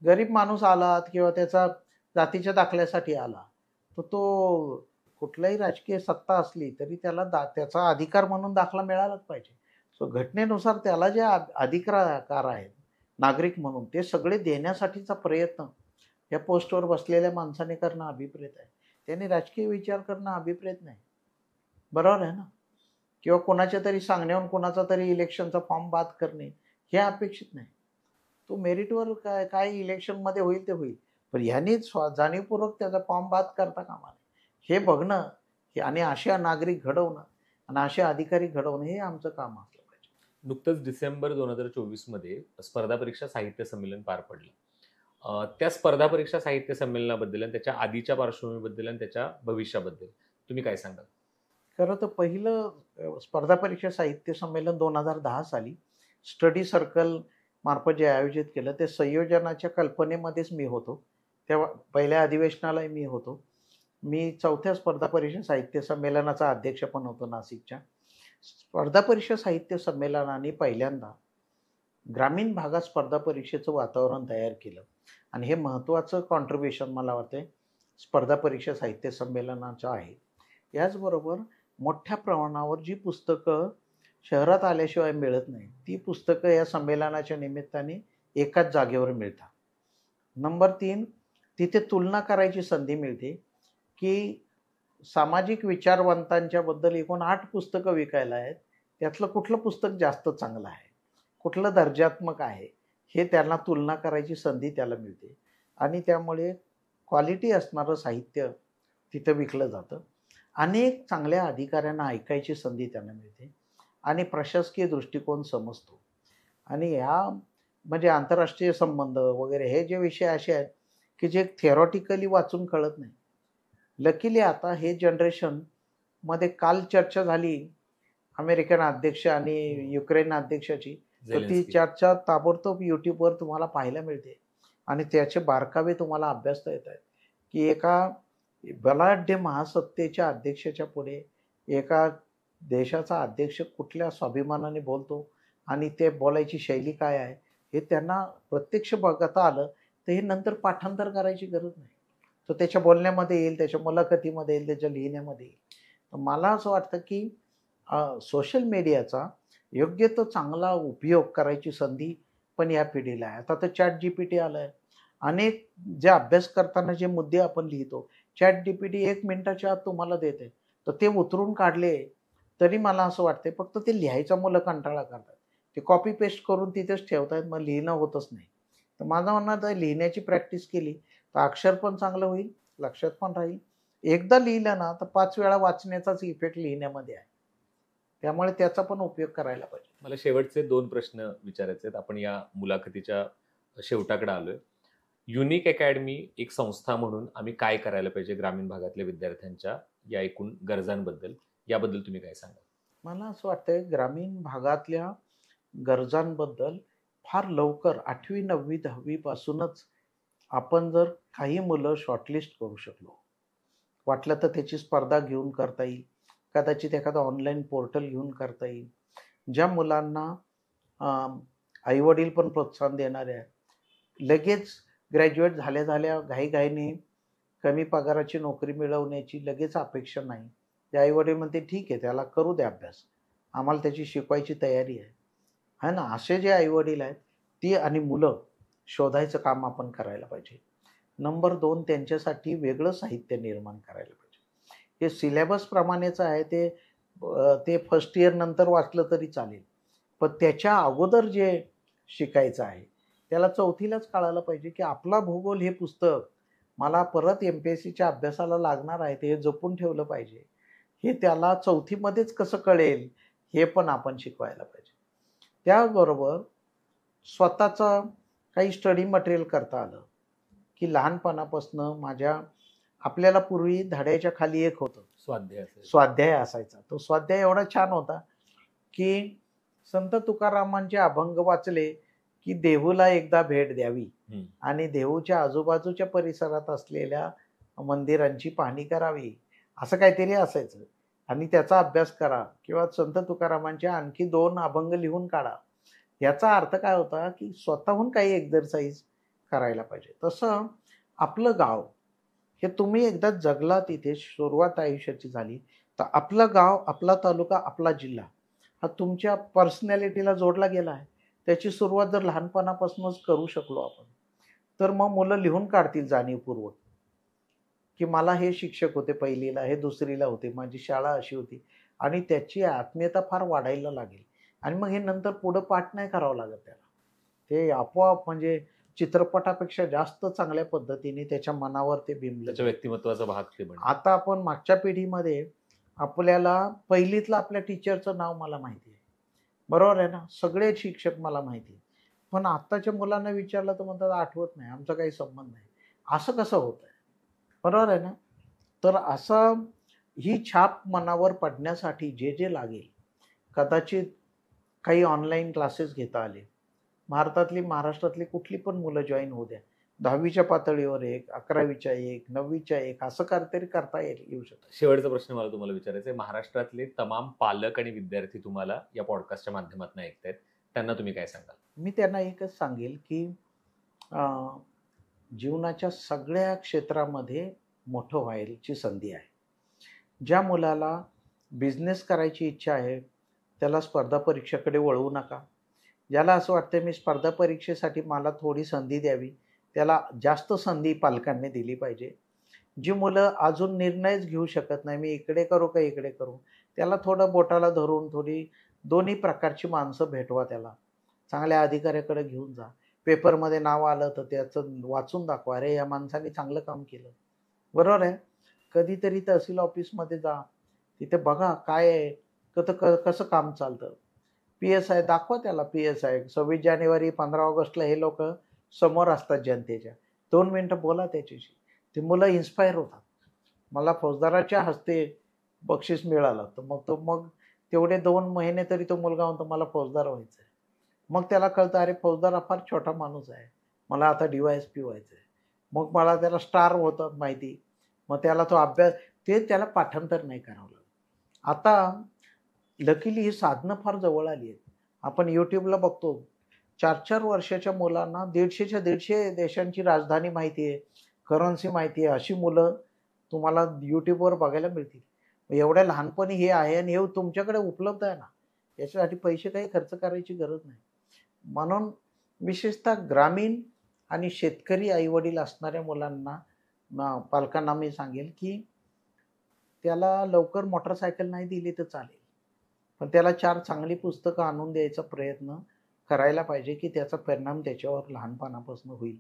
गरीब माणूस आला किंवा त्याचा जातीच्या दाखल्यासाठी आला तर तो कुठलाही राजकीय सत्ता असली तरी त्याला त्याचा अधिकार म्हणून दाखला मिळालाच पाहिजे. सो घटनेनुसार त्याला जे अधिकार आहेत नागरिक म्हणून, ते सगळे देण्यासाठीचा प्रयत्न या पोस्टवर बसलेल्या माणसाने करणं अभिप्रेत आहे. त्याने राजकीय विचार करणं अभिप्रेत नाही, बरोबर आहे ना. किंवा कोणाच्या तरी सांगण्याहून कोणाचा तरी इलेक्शनचा फॉर्म बाद करणे हे अपेक्षित नाही. तो मेरिटवर काय इलेक्शनमध्ये होईल ते होईल, पण ह्यांनी जाणीवपूर्वक त्याचा फॉर्म बाद करता कामा नये हे बघणं आणि अशा नागरिक घडवणं आणि असे अधिकारी घडवणं हे आमचं काम असलं पाहिजे. नुकतंच डिसेंबर 2024 मध्ये स्पर्धा परीक्षा साहित्य संमेलन पार पडलं. त्या स्पर्धा परीक्षा साहित्य संमेलनाबद्दल आणि त्याच्या आधीच्या पार्श्वभूमीबद्दल आणि त्याच्या भविष्याबद्दल तुम्ही काय सांगाल? खरं तर पहिलं स्पर्धा परीक्षा साहित्य संमेलन 2010 साली स्टडी सर्कल मार्फत जे आयोजित केलं ते संयोजनाच्या कल्पनेमध्येच मी होतो. तेव्हा पहिल्या अधिवेशनालाही मी होतो. मी 4थ्या स्पर्धा परीक्षा साहित्य संमेलनाचा अध्यक्ष पण होतो नाशिकच्या. स्पर्धा परीक्षा साहित्य संमेलनाने पहिल्यांदा ग्रामीण भागात स्पर्धा परीक्षेचं वातावरण तयार केलं आणि हे महत्त्वाचं कॉन्ट्रीब्युशन मला वाटतंय स्पर्धा परीक्षा साहित्य संमेलनाचा आहे. याचबरोबर मोठ्या प्रमाणावर जी पुस्तकं शहरात आल्याशिवाय मिळत नाही, ती पुस्तकं या संमेलनाच्या निमित्ताने एकाच जागेवर मिळतात. नंबर 3, तिथे तुलना करायची संधी मिळते, की सामाजिक विचारवंतांच्या बद्दल एकूण 8 पुस्तकं विकायला आहेत. त्यातलं कुठलं पुस्तक जास्त चांगलं आहे, कुठलं दर्जात्मक आहे, हे त्यांना तुलना करायची संधी त्याला मिळते आणि त्यामुळे क्वालिटी असणारं साहित्य तिथं विकलं जातं. अनेक चांगल्या अधिकाऱ्यांना ऐकायची संधी त्यांना मिळते आणि प्रशासकीय दृष्टिकोन समजतो. आणि ह्या म्हणजे आंतरराष्ट्रीय संबंध वगैरे हे जे विषय असे आहेत, की जे थिअरॉटिकली वाचून कळत नाही. लकीली आता हे जनरेशनमध्ये काल चर्चा झाली अमेरिकन अध्यक्ष आणि युक्रेन अध्यक्षाची, तर ती झेलेन्स्की. चर्चा ताबडतोब YouTubeवर तुम्हाला पाहायला मिळते आणि त्याचे बारकावे तुम्हाला अभ्यासता येत आहेत, की एका बलाढ्य महासत्तेच्या अध्यक्षाच्या पुढे एका देशाचा अध्यक्ष कुठल्या स्वाभिमानाने बोलतो आणि ते बोलायची शैली काय आहे हे त्यांना प्रत्यक्ष बघता आलं तर हे नंतर पाठांतर करायची गरज नाही. तो त्याच्या बोलण्यामध्ये येईल, त्याच्या मुलाखतीमध्ये येईल, त्याच्या लिहिण्यामध्ये येईल. तर मला असं वाटतं की सोशल मीडियाचा योग्य तो चांगला उपयोग करायची संधी पण या पिढीला आहे. आता तर ChatGPT आलं आहे. अनेक जे अभ्यास करताना जे मुद्दे आपण लिहितो, ChatGPT 1 मिनिटाच्या आत तुम्हाला देते. तर ते उतरून काढले तरी मला असं वाटतंय फक्त ते लिहायचा मुलं कंटाळा करतात. ते कॉपी पेस्ट करून तिथेच ठेवतायत, मग लिहिणं होतच नाही. तर माझं म्हणणं आहे लिहिण्याची प्रॅक्टिस केली तर अक्षर पण चांगलं होईल, लक्षात पण राहील. एकदा लिहिलं ना तर 5 वेळा वाचण्याचाच इफेक्ट लिहिण्यामध्ये आहे. त्यामुळे त्याचा पण उपयोग करायला पाहिजे. मला शेवटचे 2 प्रश्न विचारायचे आहेत. आपण या मुलाखतीच्या शेवटाकडे आलोय. युनिक अकॅडमी एक संस्था म्हणून आम्ही काय करायला पाहिजे ग्रामीण भागातल्या विद्यार्थ्यांच्या या एकूण गरजांबद्दल, याबद्दल तुम्ही काय सांगाल? मला असं वाटतंय ग्रामीण भागातल्या गरजांबद्दल फार लवकर 8वी 9वी 10वी पासूनच आपण जर काही मुलं शॉर्टलिस्ट करू शकलो, वाटलं तर त्याची स्पर्धा घेऊन करता येईल, कदाचित एखादा ऑनलाईन पोर्टल घेऊन करता येईल. ज्या मुलांना आईवडील पण प्रोत्साहन देणारे आहेत, लगेच ग्रॅज्युएट झाल्या झाल्या घाईघाईने कमी पगाराची नोकरी मिळवण्याची लगेच अपेक्षा नाही. ते आईवडील म्हणते ठीक आहे त्याला करू दे अभ्यास, आम्हाला त्याची शिकवायची तयारी आहे, है ना. असे जे आईवडील आहेत ती आणि मुलं शोधायचं काम आपण करायला पाहिजे. नंबर 2, त्यांच्यासाठी वेगळं साहित्य निर्माण करायला पाहिजे. हे सिलेबस प्रमाणेच आहे, ते फर्स्ट इयर नंतर वाचलं तरी चालेल, पण त्याच्या अगोदर जे शिकायचं आहे त्याला 4थीलाच कळायला पाहिजे की आपला भूगोल हे पुस्तक मला परत MPSCच्या अभ्यासाला लागणार आहे, ते जपून ठेवलं पाहिजे. हे त्याला 4थीमध्येच कसं कळेल हे पण आपण शिकवायला पाहिजे. त्याबरोबर स्वतःचं काही स्टडी मटेरियल करता आलं, की लहानपणापासून आपल्याला पूर्वी धड्याच्या खाली एक होतं स्वाध्याय असायचा. तो स्वाध्याय एवढा छान होता की संत तुकारामांचे अभंग वाचले की देहूला एकदा भेट द्यावी आणि देहूच्या आजूबाजूच्या परिसरात असलेल्या मंदिरांची पाहणी करावी, असं काहीतरी असायचं. आणि त्याचा अभ्यास करा किंवा संत तुकारामांचे आणखी 2 अभंग लिहून काढा. याचा अर्थ काय होता की स्वतःहून काही एक्झरसाइज करायला पाहिजे. तसं आपलं गाव हे तुम्ही एकदा जगला, तिथे सुरुवात आयुष्याची झाली तर आपलं गाव, आपला तालुका, आपला जिल्हा हा तुमच्या पर्सनॅलिटीला जोडला गेला आहे. त्याची सुरुवात जर लहानपणापासूनच करू शकलो आपण तर मग मुलं लिहून काढतील जाणीवपूर्वक की मला हे शिक्षक होते पहिलीला, हे दुसरीला होते, माझी शाळा अशी होती, आणि त्याची आत्मीयता फार वाढायला लागेल. आणि मग हे नंतर पुढं पाठ नाही करावं लागत त्याला, ते आपोआप म्हणजे चित्रपटापेक्षा जास्त चांगल्या पद्धतीने त्याच्या मनावर ते बिंबलं, त्याच्या व्यक्तिमत्वाचा भाग ते बनतो. आता आपण मागच्या पिढीमध्ये आपल्याला पहिलीतलं आपल्या टीचरचं नाव मला माहिती आहे, बरोबर आहे ना, सगळे शिक्षक मला माहिती आहे, पण आत्ताच्या मुलांना विचारलं तर म्हणतात आठवत नाही, आमचा काही संबंध नाही. असं कसं होत आहे, बरोबर आहे ना. तर असं ही छाप मनावर पडण्यासाठी जे जे लागेल, कदाचित काही ऑनलाईन क्लासेस घेता आले, महाराष्ट्रातली कुठली पण मुलं जॉईन होऊ द्या, 10वीच्या पातळीवर 1, 11वीच्या 1, 9वीच्या 1, असं काहीतरी करता येऊ शकतं. शेवटचा प्रश्न मला तुम्हाला विचारायचा आहे. महाराष्ट्रातले तमाम पालक आणि विद्यार्थी तुम्हाला या पॉडकास्टच्या माध्यमातून ऐकतायत, त्यांना तुम्ही काय सांगाल? मी त्यांना एकच सांगेल की जीवनाच्या सगळ्या क्षेत्रामध्ये मोठं व्हायची संधी आहे. ज्या मुलाला बिझनेस करायची इच्छा आहे त्याला स्पर्धा परीक्षेकडे वळवू नका. ज्याला असं वाटतं मी स्पर्धा परीक्षेसाठी मला थोडी संधी द्यावी, त्याला जास्त संधी पालकांनी दिली पाहिजे. जी मुलं अजून निर्णयच घेऊ शकत नाही, मी इकडे करू का इकडे करू, त्याला थोडं बोटाला धरून थोडी दोन्ही प्रकारची माणसं भेटवा, त्याला चांगल्या अधिकाऱ्याकडे घेऊन जा. पेपरमध्ये नाव आलं तर त्याचं वाचून दाखवा, अरे या माणसाने चांगलं काम केलं, बरोबर आहे. कधीतरी तहसील ऑफिसमध्ये जा, तिथे बघा काय आहे, कसं काम चालतं. PSI दाखवा त्याला, PSI 26 जानेवारी 15 ऑगस्टला हे लोक समोर असतात जनतेच्या, 2 मिनिटं बोला त्याच्याशी. ते मुलं इन्स्पायर होतात. मला फौजदाराच्या हस्ते बक्षीस मिळालं तर मग तेवढे 2 महिने तरी तो मुलगा म्हणतो मला फौजदार व्हायचं आहे. मग त्याला कळतं अरे फौजदार हा फार छोटा माणूस आहे, मला आता DYSP व्हायचं आहे. मग मला त्याला स्टार होतं माहिती, मग त्याला तो अभ्यास, ते त्याला पाठांतर नाही करावं लागलं. आता लकीली ही साधनं फार जवळ आली आहेत. आपण यूट्यूबला बघतो 4-4 वर्षाच्या मुलांना 150च्या 150 देशांची राजधानी माहिती आहे, करन्सी माहिती आहे, अशी मुलं तुम्हाला यूट्यूबवर बघायला मिळतील. एवढ्या लहानपणी हे आहे आणि हे तुमच्याकडे उपलब्ध आहे ना, याच्यासाठी पैसे काही खर्च करायची गरज नाही. म्हणून विशेषतः ग्रामीण आणि शेतकरी आईवडील असणाऱ्या मुलांना, पालकांना मी सांगेल की त्याला लवकर मोटरसायकल नाही दिली तर चालेल, पण त्याला 4 चांगली पुस्तकं आणून द्यायचा प्रयत्न करायला पाहिजे की त्याचा परिणाम त्याच्यावर लहानपणापासून होईल.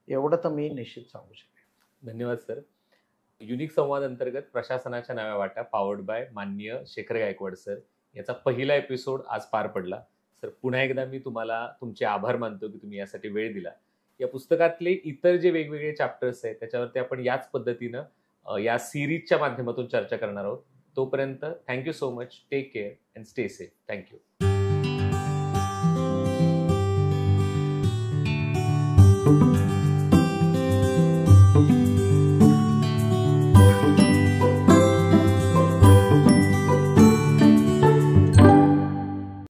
एवढं तर मी निश्चित सांगू शकेन. धन्यवाद सर. युनिक संवाद अंतर्गत प्रशासनाच्या नव्या वाटा पावर्ड बाय माननीय शेखर गायकवाड सर याचा पहिला एपिसोड आज पार पडला. सर पुन्हा एकदा मी तुम्हाला तुमचे आभार मानतो की तुम्ही यासाठी वेळ दिला. या पुस्तकातले इतर जे वेगवेगळे चॅप्टर्स आहेत त्याच्यावरती आपण याच पद्धतीनं या सिरीजच्या माध्यमातून चर्चा करणार आहोत. तोपर्यंत thank you so much. Take care and stay safe. Thank you.